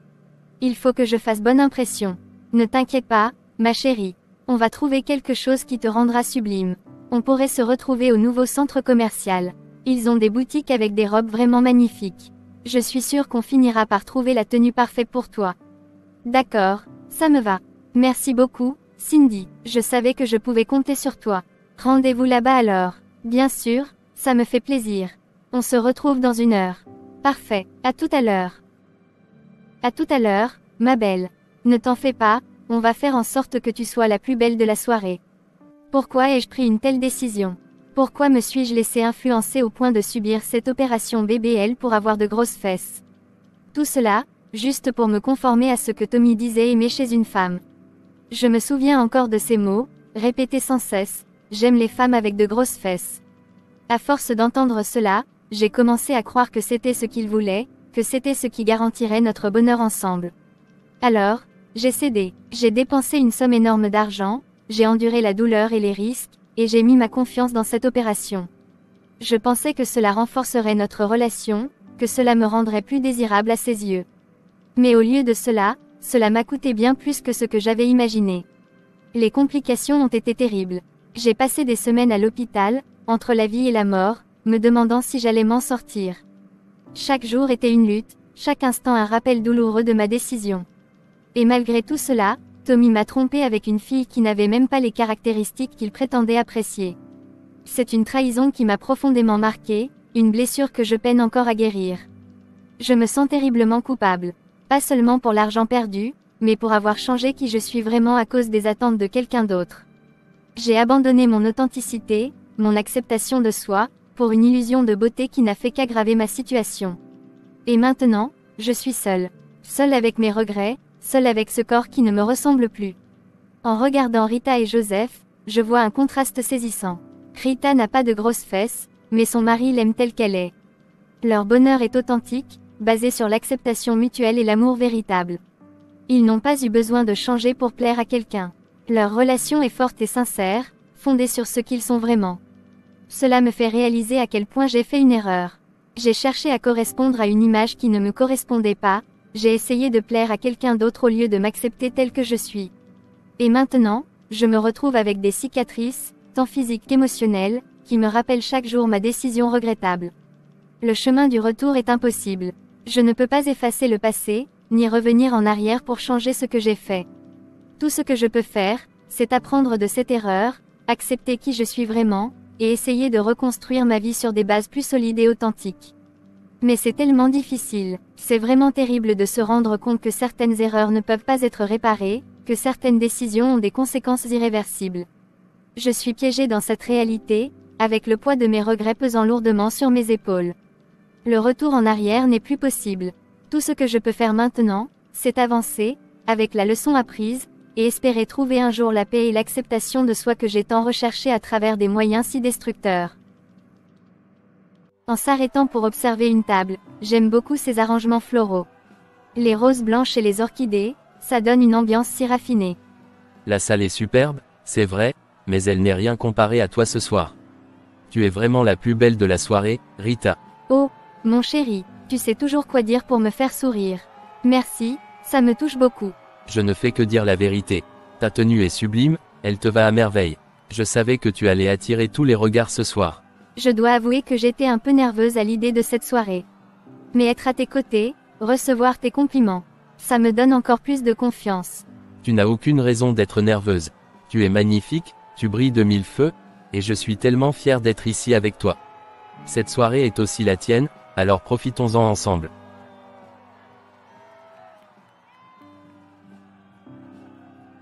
Il faut que je fasse bonne impression. Ne t'inquiète pas, ma chérie. On va trouver quelque chose qui te rendra sublime. On pourrait se retrouver au nouveau centre commercial. Ils ont des boutiques avec des robes vraiment magnifiques. Je suis sûre qu'on finira par trouver la tenue parfaite pour toi. D'accord, ça me va. Merci beaucoup, Cindy. Je savais que je pouvais compter sur toi. Rendez-vous là-bas alors. Bien sûr, ça me fait plaisir. On se retrouve dans 1 heure. Parfait, à tout à l'heure. À tout à l'heure, ma belle. Ne t'en fais pas, on va faire en sorte que tu sois la plus belle de la soirée. Pourquoi ai-je pris une telle décision? Pourquoi me suis-je laissé influencer au point de subir cette opération BBL pour avoir de grosses fesses? Tout cela, juste pour me conformer à ce que Tommy disait aimer chez une femme. Je me souviens encore de ces mots, répétés sans cesse, j'aime les femmes avec de grosses fesses. À force d'entendre cela, j'ai commencé à croire que c'était ce qu'il voulait, que c'était ce qui garantirait notre bonheur ensemble. Alors, j'ai cédé, j'ai dépensé une somme énorme d'argent, j'ai enduré la douleur et les risques, et j'ai mis ma confiance dans cette opération. Je pensais que cela renforcerait notre relation, que cela me rendrait plus désirable à ses yeux. Mais au lieu de cela, cela m'a coûté bien plus que ce que j'avais imaginé. Les complications ont été terribles. J'ai passé des semaines à l'hôpital, entre la vie et la mort, me demandant si j'allais m'en sortir. Chaque jour était une lutte, chaque instant un rappel douloureux de ma décision. Et malgré tout cela, Tommy m'a trompé avec une fille qui n'avait même pas les caractéristiques qu'il prétendait apprécier. C'est une trahison qui m'a profondément marquée, une blessure que je peine encore à guérir. Je me sens terriblement coupable. Pas seulement pour l'argent perdu, mais pour avoir changé qui je suis vraiment à cause des attentes de quelqu'un d'autre. J'ai abandonné mon authenticité, mon acceptation de soi, pour une illusion de beauté qui n'a fait qu'aggraver ma situation. Et maintenant, je suis seule. Seule avec mes regrets, seule avec ce corps qui ne me ressemble plus. En regardant Rita et Joseph, je vois un contraste saisissant. Rita n'a pas de grosses fesses, mais son mari l'aime telle qu'elle est. Leur bonheur est authentique, basé sur l'acceptation mutuelle et l'amour véritable. Ils n'ont pas eu besoin de changer pour plaire à quelqu'un. Leur relation est forte et sincère, fondée sur ce qu'ils sont vraiment. Cela me fait réaliser à quel point j'ai fait une erreur. J'ai cherché à correspondre à une image qui ne me correspondait pas, j'ai essayé de plaire à quelqu'un d'autre au lieu de m'accepter tel que je suis. Et maintenant, je me retrouve avec des cicatrices, tant physiques qu'émotionnelles, qui me rappellent chaque jour ma décision regrettable. Le chemin du retour est impossible. Je ne peux pas effacer le passé, ni revenir en arrière pour changer ce que j'ai fait. Tout ce que je peux faire, c'est apprendre de cette erreur, accepter qui je suis vraiment, et essayer de reconstruire ma vie sur des bases plus solides et authentiques. Mais c'est tellement difficile, c'est vraiment terrible de se rendre compte que certaines erreurs ne peuvent pas être réparées, que certaines décisions ont des conséquences irréversibles. Je suis piégée dans cette réalité, avec le poids de mes regrets pesant lourdement sur mes épaules. Le retour en arrière n'est plus possible. Tout ce que je peux faire maintenant, c'est avancer, avec la leçon apprise, et espérer trouver un jour la paix et l'acceptation de soi que j'ai tant recherché à travers des moyens si destructeurs. En s'arrêtant pour observer une table, j'aime beaucoup ces arrangements floraux. Les roses blanches et les orchidées, ça donne une ambiance si raffinée. La salle est superbe, c'est vrai, mais elle n'est rien comparée à toi ce soir. Tu es vraiment la plus belle de la soirée, Rita. Oh, mon chéri, tu sais toujours quoi dire pour me faire sourire. Merci, ça me touche beaucoup. Je ne fais que dire la vérité. Ta tenue est sublime, elle te va à merveille. Je savais que tu allais attirer tous les regards ce soir. Je dois avouer que j'étais un peu nerveuse à l'idée de cette soirée. Mais être à tes côtés, recevoir tes compliments, ça me donne encore plus de confiance. Tu n'as aucune raison d'être nerveuse. Tu es magnifique, tu brilles de mille feux, et je suis tellement fier d'être ici avec toi. Cette soirée est aussi la tienne, alors profitons-en ensemble.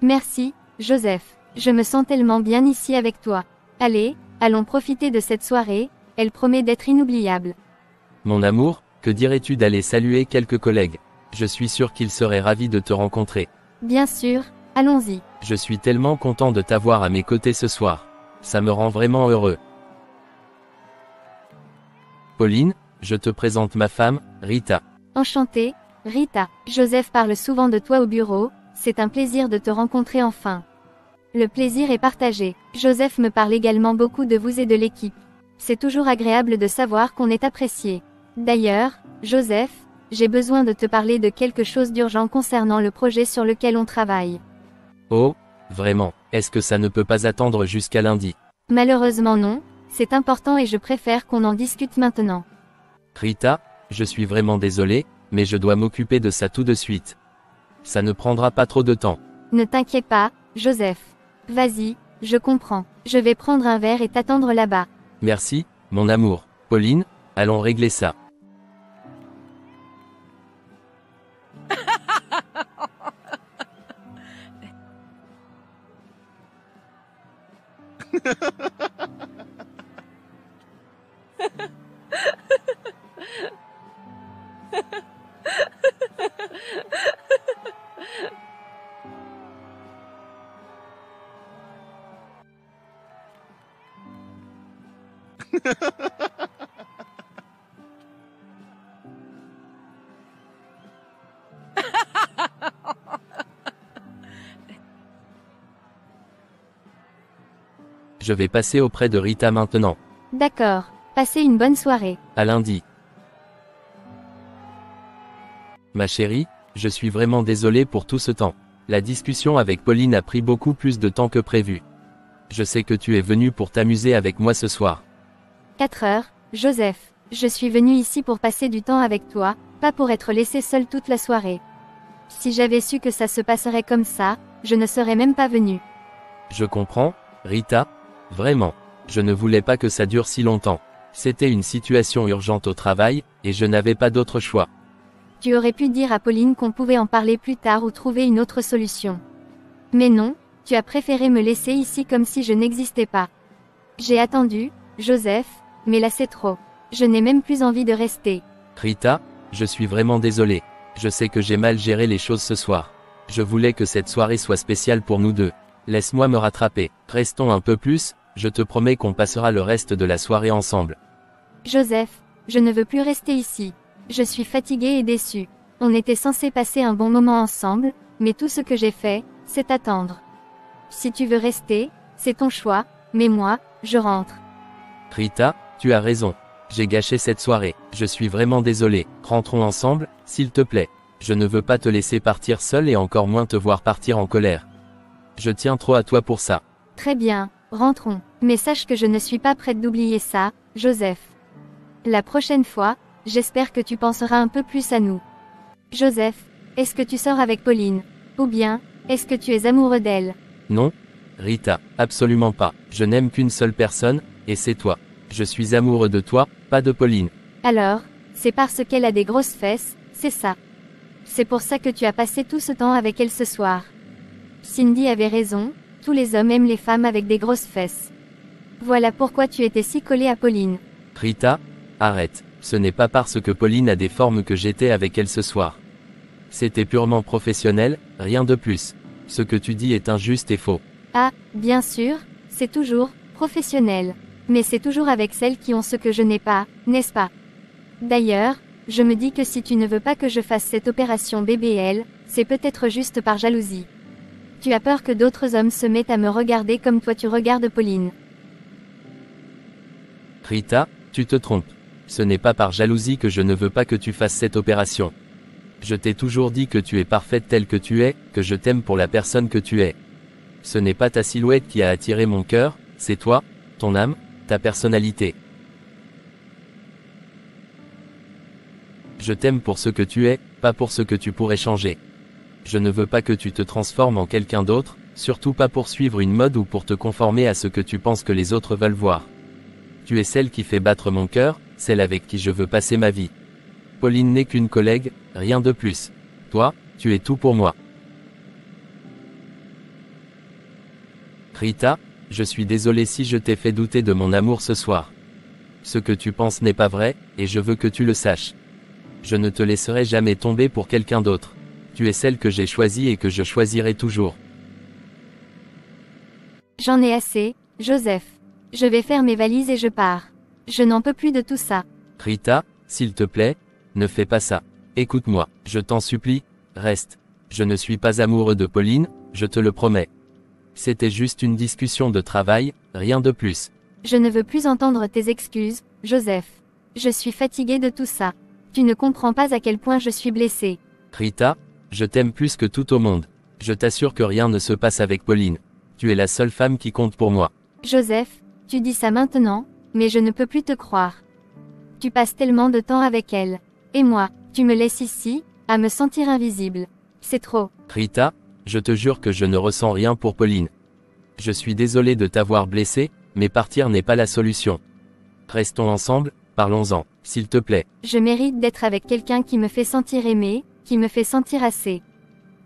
Merci, Joseph. Je me sens tellement bien ici avec toi. Allez, allons profiter de cette soirée, elle promet d'être inoubliable. Mon amour, que dirais-tu d'aller saluer quelques collègues? Je suis sûr qu'ils seraient ravis de te rencontrer. Bien sûr, allons-y. Je suis tellement content de t'avoir à mes côtés ce soir. Ça me rend vraiment heureux. Pauline, je te présente ma femme, Rita. Enchantée, Rita. Joseph parle souvent de toi au bureau, c'est un plaisir de te rencontrer enfin. Le plaisir est partagé. Joseph me parle également beaucoup de vous et de l'équipe. C'est toujours agréable de savoir qu'on est apprécié. D'ailleurs, Joseph, j'ai besoin de te parler de quelque chose d'urgent concernant le projet sur lequel on travaille. Oh, vraiment, est-ce que ça ne peut pas attendre jusqu'à lundi? Malheureusement non, c'est important et je préfère qu'on en discute maintenant. Rita, je suis vraiment désolé, mais je dois m'occuper de ça tout de suite. Ça ne prendra pas trop de temps. Ne t'inquiète pas, Joseph. Vas-y, je comprends. Je vais prendre un verre et t'attendre là-bas. Merci, mon amour. Pauline, allons régler ça. Je vais passer auprès de Rita maintenant. D'accord. Passez une bonne soirée. À lundi. Ma chérie, je suis vraiment désolé pour tout ce temps. La discussion avec Pauline a pris beaucoup plus de temps que prévu. Je sais que tu es venu pour t'amuser avec moi ce soir. 4 heures, Joseph. Je suis venu ici pour passer du temps avec toi, pas pour être laissé seul toute la soirée. Si j'avais su que ça se passerait comme ça, je ne serais même pas venu. Je comprends, Rita. Vraiment. Je ne voulais pas que ça dure si longtemps. C'était une situation urgente au travail, et je n'avais pas d'autre choix. Tu aurais pu dire à Pauline qu'on pouvait en parler plus tard ou trouver une autre solution. Mais non, tu as préféré me laisser ici comme si je n'existais pas. J'ai attendu, Joseph, mais là c'est trop. Je n'ai même plus envie de rester. Rita, je suis vraiment désolé. Je sais que j'ai mal géré les choses ce soir. Je voulais que cette soirée soit spéciale pour nous deux. Laisse-moi me rattraper. Restons un peu plus, je te promets qu'on passera le reste de la soirée ensemble. Joseph, je ne veux plus rester ici. Je suis fatiguée et déçue. On était censé passer un bon moment ensemble, mais tout ce que j'ai fait, c'est attendre. Si tu veux rester, c'est ton choix, mais moi, je rentre. Rita, tu as raison. J'ai gâché cette soirée. Je suis vraiment désolé. Rentrons ensemble, s'il te plaît. Je ne veux pas te laisser partir seule et encore moins te voir partir en colère. Je tiens trop à toi pour ça. Très bien, rentrons. Mais sache que je ne suis pas prête d'oublier ça, Joseph. La prochaine fois, j'espère que tu penseras un peu plus à nous. Joseph, est-ce que tu sors avec Pauline? Ou bien, est-ce que tu es amoureux d'elle? Non, Rita, absolument pas. Je n'aime qu'une seule personne, et c'est toi. Je suis amoureux de toi, pas de Pauline. Alors, c'est parce qu'elle a des grosses fesses, c'est ça. C'est pour ça que tu as passé tout ce temps avec elle ce soir. Cindy avait raison, tous les hommes aiment les femmes avec des grosses fesses. Voilà pourquoi tu étais si collée à Pauline. Rita, arrête. Ce n'est pas parce que Pauline a des formes que j'étais avec elle ce soir. C'était purement professionnel, rien de plus. Ce que tu dis est injuste et faux. Ah, bien sûr, c'est toujours professionnel. Mais c'est toujours avec celles qui ont ce que je n'ai pas, n'est-ce pas? D'ailleurs, je me dis que si tu ne veux pas que je fasse cette opération BBL, c'est peut-être juste par jalousie. Tu as peur que d'autres hommes se mettent à me regarder comme toi tu regardes Pauline. Rita, tu te trompes. Ce n'est pas par jalousie que je ne veux pas que tu fasses cette opération. Je t'ai toujours dit que tu es parfaite telle que tu es, que je t'aime pour la personne que tu es. Ce n'est pas ta silhouette qui a attiré mon cœur, c'est toi, ton âme, ta personnalité. Je t'aime pour ce que tu es, pas pour ce que tu pourrais changer. Je ne veux pas que tu te transformes en quelqu'un d'autre, surtout pas pour suivre une mode ou pour te conformer à ce que tu penses que les autres veulent voir. Tu es celle qui fait battre mon cœur, celle avec qui je veux passer ma vie. Pauline n'est qu'une collègue, rien de plus. Toi, tu es tout pour moi. Rita, je suis désolé si je t'ai fait douter de mon amour ce soir. Ce que tu penses n'est pas vrai, et je veux que tu le saches. Je ne te laisserai jamais tomber pour quelqu'un d'autre. Tu es celle que j'ai choisie et que je choisirai toujours. J'en ai assez, Joseph. Je vais faire mes valises et je pars. Je n'en peux plus de tout ça. Rita, s'il te plaît, ne fais pas ça. Écoute-moi, je t'en supplie, reste. Je ne suis pas amoureux de Pauline, je te le promets. C'était juste une discussion de travail, rien de plus. Je ne veux plus entendre tes excuses, Joseph. Je suis fatiguée de tout ça. Tu ne comprends pas à quel point je suis blessée. Rita, je t'aime plus que tout au monde. Je t'assure que rien ne se passe avec Pauline. Tu es la seule femme qui compte pour moi. Joseph, tu dis ça maintenant, mais je ne peux plus te croire. Tu passes tellement de temps avec elle. Et moi, tu me laisses ici, à me sentir invisible. C'est trop. Rita, je te jure que je ne ressens rien pour Pauline. Je suis désolé de t'avoir blessé, mais partir n'est pas la solution. Restons ensemble, parlons-en, s'il te plaît. Je mérite d'être avec quelqu'un qui me fait sentir aimé, qui me fait sentir assez.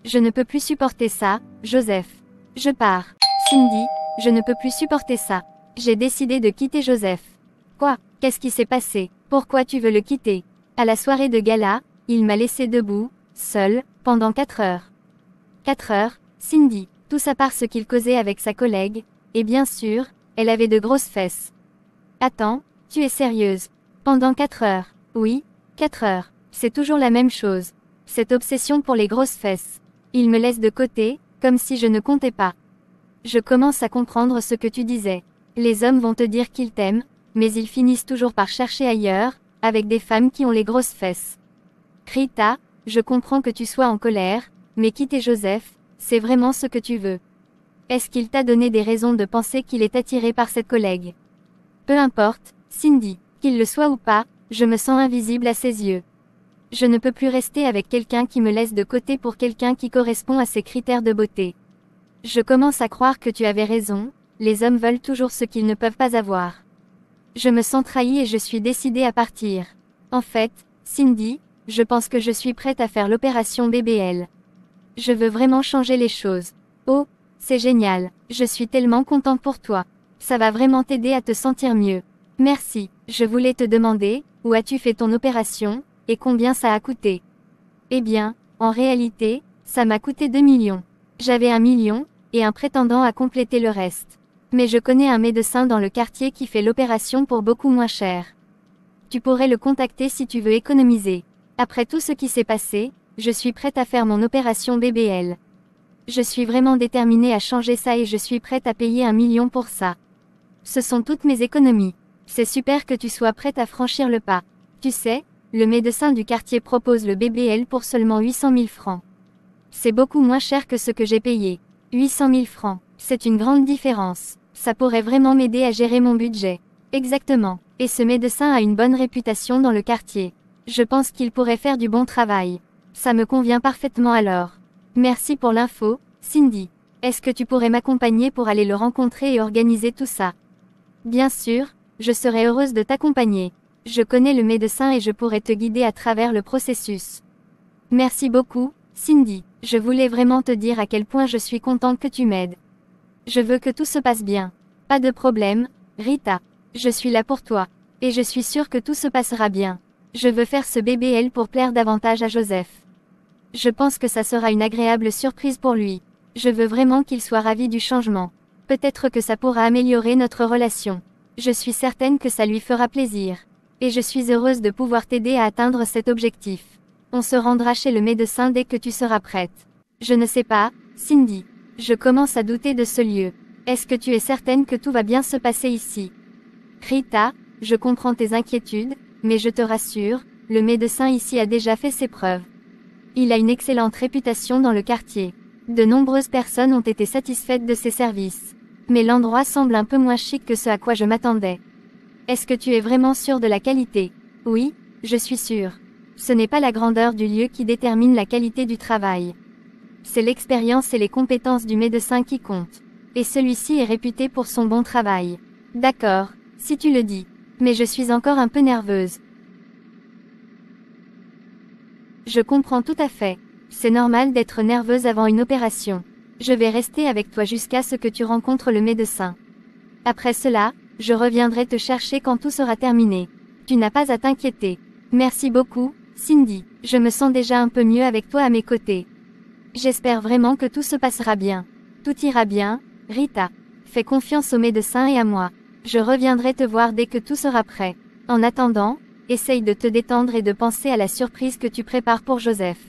Je ne peux plus supporter ça, Joseph. Je pars. Cindy, je ne peux plus supporter ça. J'ai décidé de quitter Joseph. Quoi? Qu'est-ce qui s'est passé? Pourquoi tu veux le quitter? À la soirée de gala, il m'a laissé debout, seul, pendant 4 heures. 4 heures, Cindy, tout ça parce qu'il causait avec sa collègue, et bien sûr, elle avait de grosses fesses. Attends, tu es sérieuse? Pendant 4 heures? Oui, 4 heures. C'est toujours la même chose. Cette obsession pour les grosses fesses. Il me laisse de côté, comme si je ne comptais pas. Je commence à comprendre ce que tu disais. Les hommes vont te dire qu'ils t'aiment, mais ils finissent toujours par chercher ailleurs, avec des femmes qui ont les grosses fesses. Rita, je comprends que tu sois en colère, mais quitter Joseph, c'est vraiment ce que tu veux. Est-ce qu'il t'a donné des raisons de penser qu'il est attiré par cette collègue? Peu importe, Cindy, qu'il le soit ou pas, je me sens invisible à ses yeux. Je ne peux plus rester avec quelqu'un qui me laisse de côté pour quelqu'un qui correspond à ses critères de beauté. Je commence à croire que tu avais raison, les hommes veulent toujours ce qu'ils ne peuvent pas avoir. Je me sens trahie et je suis décidée à partir. En fait, Cindy, je pense que je suis prête à faire l'opération BBL. Je veux vraiment changer les choses. Oh, c'est génial, je suis tellement contente pour toi. Ça va vraiment t'aider à te sentir mieux. Merci, je voulais te demander, où as-tu fait ton opération, et combien ça a coûté? Eh bien, en réalité, ça m'a coûté 2 millions. J'avais 1 million, et un prétendant à compléter le reste. Mais je connais un médecin dans le quartier qui fait l'opération pour beaucoup moins cher. Tu pourrais le contacter si tu veux économiser. Après tout ce qui s'est passé, je suis prête à faire mon opération BBL. Je suis vraiment déterminée à changer ça et je suis prête à payer 1 million pour ça. Ce sont toutes mes économies. C'est super que tu sois prête à franchir le pas. Tu sais, le médecin du quartier propose le BBL pour seulement 800 000 francs. C'est beaucoup moins cher que ce que j'ai payé. 800 000 francs, c'est une grande différence. Ça pourrait vraiment m'aider à gérer mon budget. Exactement. Et ce médecin a une bonne réputation dans le quartier. Je pense qu'il pourrait faire du bon travail. Ça me convient parfaitement alors. Merci pour l'info, Cindy. Est-ce que tu pourrais m'accompagner pour aller le rencontrer et organiser tout ça? Bien sûr, je serais heureuse de t'accompagner. Je connais le médecin et je pourrais te guider à travers le processus. Merci beaucoup, Cindy. Je voulais vraiment te dire à quel point je suis contente que tu m'aides. Je veux que tout se passe bien. Pas de problème, Rita. Je suis là pour toi. Et je suis sûre que tout se passera bien. Je veux faire ce BBL pour plaire davantage à Joseph. Je pense que ça sera une agréable surprise pour lui. Je veux vraiment qu'il soit ravi du changement. Peut-être que ça pourra améliorer notre relation. Je suis certaine que ça lui fera plaisir. Et je suis heureuse de pouvoir t'aider à atteindre cet objectif. On se rendra chez le médecin dès que tu seras prête. Je ne sais pas, Cindy. Je commence à douter de ce lieu. Est-ce que tu es certaine que tout va bien se passer ici? Rita, je comprends tes inquiétudes, mais je te rassure, le médecin ici a déjà fait ses preuves. Il a une excellente réputation dans le quartier. De nombreuses personnes ont été satisfaites de ses services. Mais l'endroit semble un peu moins chic que ce à quoi je m'attendais. Est-ce que tu es vraiment sûr de la qualité? Oui, je suis sûre. Ce n'est pas la grandeur du lieu qui détermine la qualité du travail. C'est l'expérience et les compétences du médecin qui comptent. Et celui-ci est réputé pour son bon travail. D'accord, si tu le dis. Mais je suis encore un peu nerveuse. Je comprends tout à fait. C'est normal d'être nerveuse avant une opération. Je vais rester avec toi jusqu'à ce que tu rencontres le médecin. Après cela, je reviendrai te chercher quand tout sera terminé. Tu n'as pas à t'inquiéter. Merci beaucoup, Cindy. Je me sens déjà un peu mieux avec toi à mes côtés. J'espère vraiment que tout se passera bien. Tout ira bien, Rita. Fais confiance au médecin et à moi. Je reviendrai te voir dès que tout sera prêt. En attendant, essaye de te détendre et de penser à la surprise que tu prépares pour Joseph.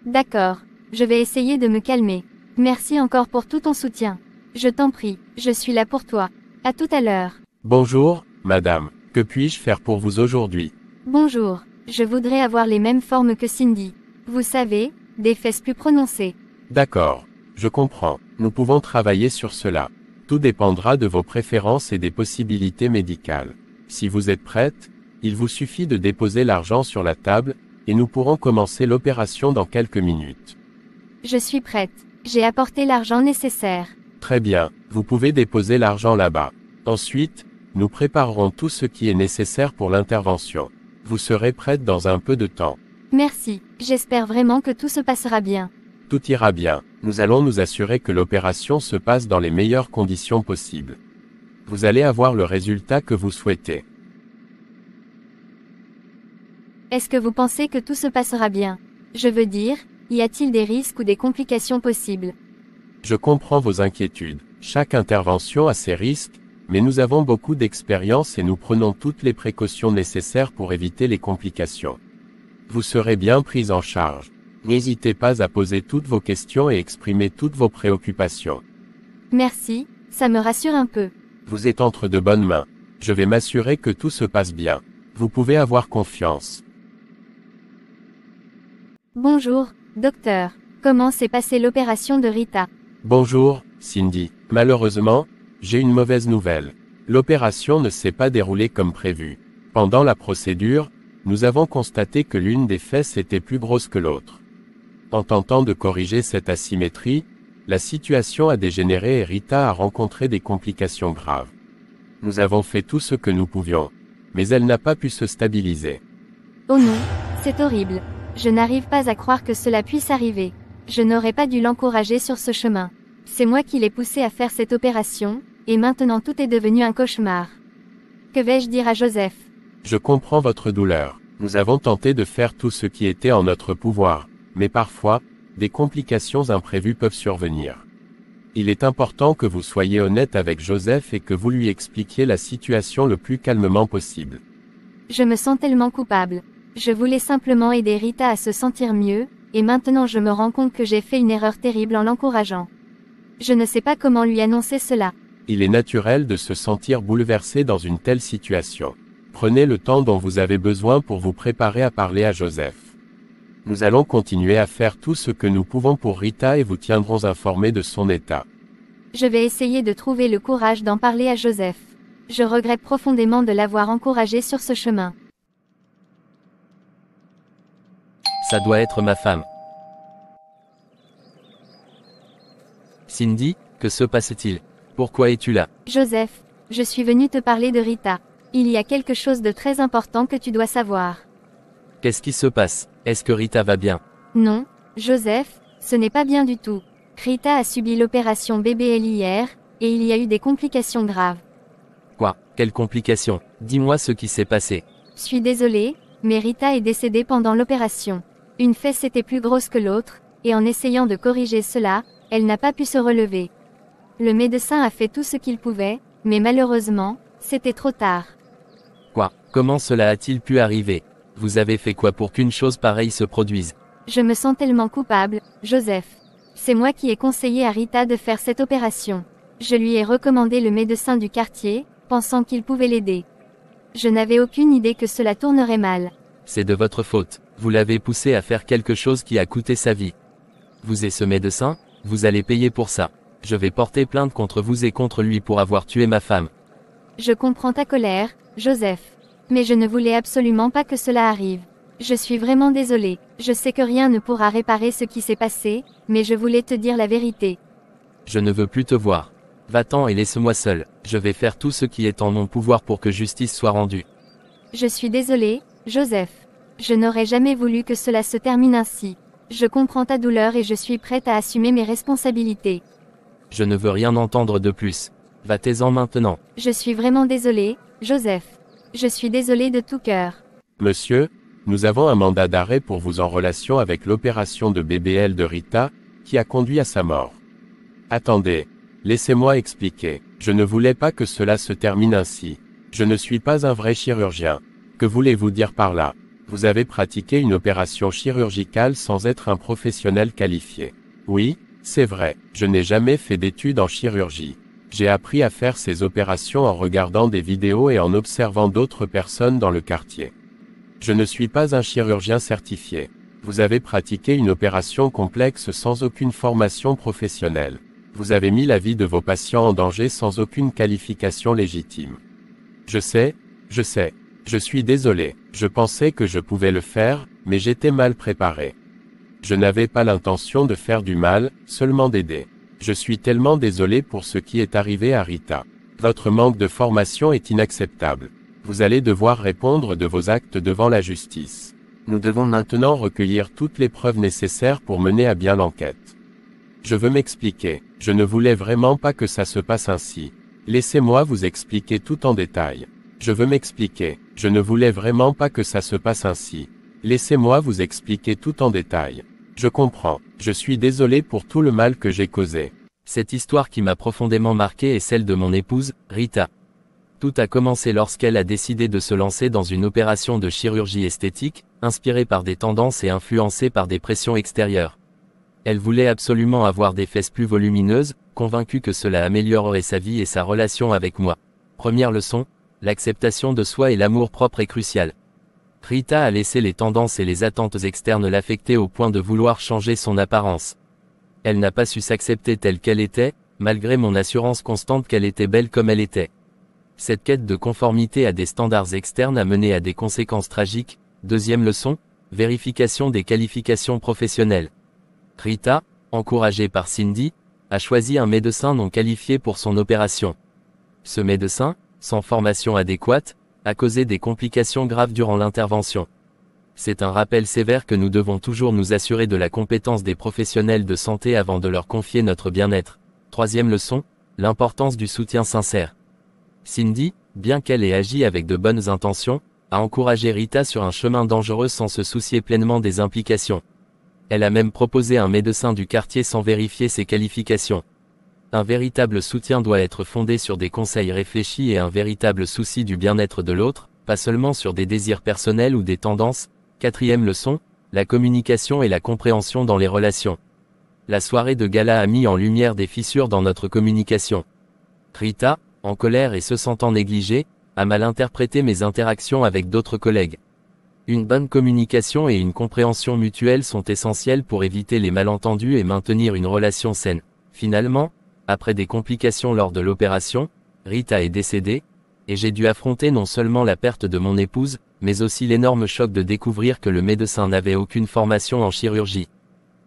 D'accord, je vais essayer de me calmer. Merci encore pour tout ton soutien. Je t'en prie, je suis là pour toi. À tout à l'heure. Bonjour, madame. Que puis-je faire pour vous aujourd'hui? Bonjour, je voudrais avoir les mêmes formes que Cindy. Vous savez, des fesses plus prononcées. D'accord, je comprends. Nous pouvons travailler sur cela. Tout dépendra de vos préférences et des possibilités médicales. Si vous êtes prête, il vous suffit de déposer l'argent sur la table, et nous pourrons commencer l'opération dans quelques minutes. Je suis prête. J'ai apporté l'argent nécessaire. Très bien, vous pouvez déposer l'argent là-bas. Ensuite, nous préparerons tout ce qui est nécessaire pour l'intervention. Vous serez prête dans un peu de temps. Merci, j'espère vraiment que tout se passera bien. Tout ira bien. Nous allons nous assurer que l'opération se passe dans les meilleures conditions possibles. Vous allez avoir le résultat que vous souhaitez. Est-ce que vous pensez que tout se passera bien? Je veux dire, y a-t-il des risques ou des complications possibles? Je comprends vos inquiétudes. Chaque intervention a ses risques, mais nous avons beaucoup d'expérience et nous prenons toutes les précautions nécessaires pour éviter les complications. Vous serez bien prise en charge. N'hésitez pas à poser toutes vos questions et exprimer toutes vos préoccupations. Merci, ça me rassure un peu. Vous êtes entre de bonnes mains. Je vais m'assurer que tout se passe bien. Vous pouvez avoir confiance. Bonjour, docteur. Comment s'est passée l'opération de Rita? Bonjour, Cindy. Malheureusement, j'ai une mauvaise nouvelle. L'opération ne s'est pas déroulée comme prévu. Pendant la procédure, nous avons constaté que l'une des fesses était plus grosse que l'autre. En tentant de corriger cette asymétrie, la situation a dégénéré et Rita a rencontré des complications graves. Nous avons fait tout ce que nous pouvions. Mais elle n'a pas pu se stabiliser. Oh non, c'est horrible. Je n'arrive pas à croire que cela puisse arriver. Je n'aurais pas dû l'encourager sur ce chemin. C'est moi qui l'ai poussé à faire cette opération, et maintenant tout est devenu un cauchemar. Que vais-je dire à Joseph? Je comprends votre douleur. Nous avons tenté de faire tout ce qui était en notre pouvoir, mais parfois, des complications imprévues peuvent survenir. Il est important que vous soyez honnête avec Joseph et que vous lui expliquiez la situation le plus calmement possible. Je me sens tellement coupable. Je voulais simplement aider Rita à se sentir mieux, et maintenant je me rends compte que j'ai fait une erreur terrible en l'encourageant. Je ne sais pas comment lui annoncer cela. Il est naturel de se sentir bouleversé dans une telle situation. Prenez le temps dont vous avez besoin pour vous préparer à parler à Joseph. Nous allons continuer à faire tout ce que nous pouvons pour Rita et vous tiendrons informés de son état. Je vais essayer de trouver le courage d'en parler à Joseph. Je regrette profondément de l'avoir encouragé sur ce chemin. Ça doit être ma femme. Cindy, que se passe-t-il? Pourquoi es-tu là? Joseph, je suis venue te parler de Rita. Il y a quelque chose de très important que tu dois savoir. Qu'est-ce qui se passe? Est-ce que Rita va bien? Non, Joseph, ce n'est pas bien du tout. Rita a subi l'opération BBL hier, et il y a eu des complications graves. Quoi? Quelles complications? Dis-moi ce qui s'est passé. Je suis désolée, mais Rita est décédée pendant l'opération. Une fesse était plus grosse que l'autre, et en essayant de corriger cela, elle n'a pas pu se relever. Le médecin a fait tout ce qu'il pouvait, mais malheureusement, c'était trop tard. Quoi? Comment cela a-t-il pu arriver? Vous avez fait quoi pour qu'une chose pareille se produise? Je me sens tellement coupable, Joseph. C'est moi qui ai conseillé à Rita de faire cette opération. Je lui ai recommandé le médecin du quartier, pensant qu'il pouvait l'aider. Je n'avais aucune idée que cela tournerait mal. C'est de votre faute. Vous l'avez poussé à faire quelque chose qui a coûté sa vie. Vous et ce médecin, vous allez payer pour ça. Je vais porter plainte contre vous et contre lui pour avoir tué ma femme. Je comprends ta colère, Joseph. Mais je ne voulais absolument pas que cela arrive. Je suis vraiment désolée. Je sais que rien ne pourra réparer ce qui s'est passé, mais je voulais te dire la vérité. Je ne veux plus te voir. Va-t'en et laisse-moi seul. Je vais faire tout ce qui est en mon pouvoir pour que justice soit rendue. Je suis désolée, Joseph. Je n'aurais jamais voulu que cela se termine ainsi. Je comprends ta douleur et je suis prête à assumer mes responsabilités. Je ne veux rien entendre de plus. Va-t'en maintenant. Je suis vraiment désolée, Joseph. Je suis désolée de tout cœur. Monsieur, nous avons un mandat d'arrêt pour vous en relation avec l'opération de BBL de Rita, qui a conduit à sa mort. Attendez. Laissez-moi expliquer. Je ne voulais pas que cela se termine ainsi. Je ne suis pas un vrai chirurgien. Que voulez-vous dire par là? Vous avez pratiqué une opération chirurgicale sans être un professionnel qualifié. Oui, c'est vrai. Je n'ai jamais fait d'études en chirurgie. J'ai appris à faire ces opérations en regardant des vidéos et en observant d'autres personnes dans le quartier. Je ne suis pas un chirurgien certifié. Vous avez pratiqué une opération complexe sans aucune formation professionnelle. Vous avez mis la vie de vos patients en danger sans aucune qualification légitime. Je sais, je suis désolé. Je pensais que je pouvais le faire, mais j'étais mal préparé. Je n'avais pas l'intention de faire du mal, seulement d'aider. Je suis tellement désolé pour ce qui est arrivé à Rita. Votre manque de formation est inacceptable. Vous allez devoir répondre de vos actes devant la justice. Nous devons maintenant recueillir toutes les preuves nécessaires pour mener à bien l'enquête. Je veux m'expliquer. Je ne voulais vraiment pas que ça se passe ainsi. Laissez-moi vous expliquer tout en détail. Je veux m'expliquer. Je ne voulais vraiment pas que ça se passe ainsi. Laissez-moi vous expliquer tout en détail. Je comprends. Je suis désolé pour tout le mal que j'ai causé. Cette histoire qui m'a profondément marqué est celle de mon épouse, Rita. Tout a commencé lorsqu'elle a décidé de se lancer dans une opération de chirurgie esthétique, inspirée par des tendances et influencée par des pressions extérieures. Elle voulait absolument avoir des fesses plus volumineuses, convaincue que cela améliorerait sa vie et sa relation avec moi. Première leçon, l'acceptation de soi et l'amour propre est crucial. Rita a laissé les tendances et les attentes externes l'affecter au point de vouloir changer son apparence. Elle n'a pas su s'accepter telle qu'elle était, malgré mon assurance constante qu'elle était belle comme elle était. Cette quête de conformité à des standards externes a mené à des conséquences tragiques. Deuxième leçon, vérification des qualifications professionnelles. Rita, encouragée par Cindy, a choisi un médecin non qualifié pour son opération. Ce médecin, sans formation adéquate, a causé des complications graves durant l'intervention. C'est un rappel sévère que nous devons toujours nous assurer de la compétence des professionnels de santé avant de leur confier notre bien-être. Troisième leçon, l'importance du soutien sincère. Cindy, bien qu'elle ait agi avec de bonnes intentions, a encouragé Rita sur un chemin dangereux sans se soucier pleinement des implications. Elle a même proposé un médecin du quartier sans vérifier ses qualifications. Un véritable soutien doit être fondé sur des conseils réfléchis et un véritable souci du bien-être de l'autre, pas seulement sur des désirs personnels ou des tendances. Quatrième leçon, la communication et la compréhension dans les relations. La soirée de gala a mis en lumière des fissures dans notre communication. Rita, en colère et se sentant négligée, a mal interprété mes interactions avec d'autres collègues. Une bonne communication et une compréhension mutuelle sont essentielles pour éviter les malentendus et maintenir une relation saine. Finalement, après des complications lors de l'opération, Rita est décédée, et j'ai dû affronter non seulement la perte de mon épouse, mais aussi l'énorme choc de découvrir que le médecin n'avait aucune formation en chirurgie.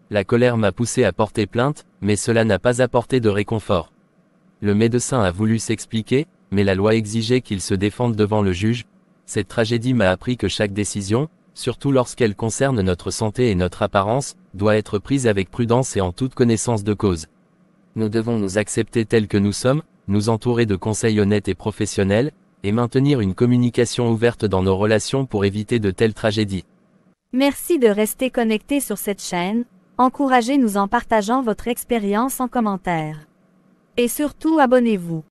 La colère m'a poussé à porter plainte, mais cela n'a pas apporté de réconfort. Le médecin a voulu s'expliquer, mais la loi exigeait qu'il se défende devant le juge. Cette tragédie m'a appris que chaque décision, surtout lorsqu'elle concerne notre santé et notre apparence, doit être prise avec prudence et en toute connaissance de cause. Nous devons nous accepter tels que nous sommes, nous entourer de conseils honnêtes et professionnels, et maintenir une communication ouverte dans nos relations pour éviter de telles tragédies. Merci de rester connecté sur cette chaîne, encouragez-nous en partageant votre expérience en commentaire. Et surtout abonnez-vous.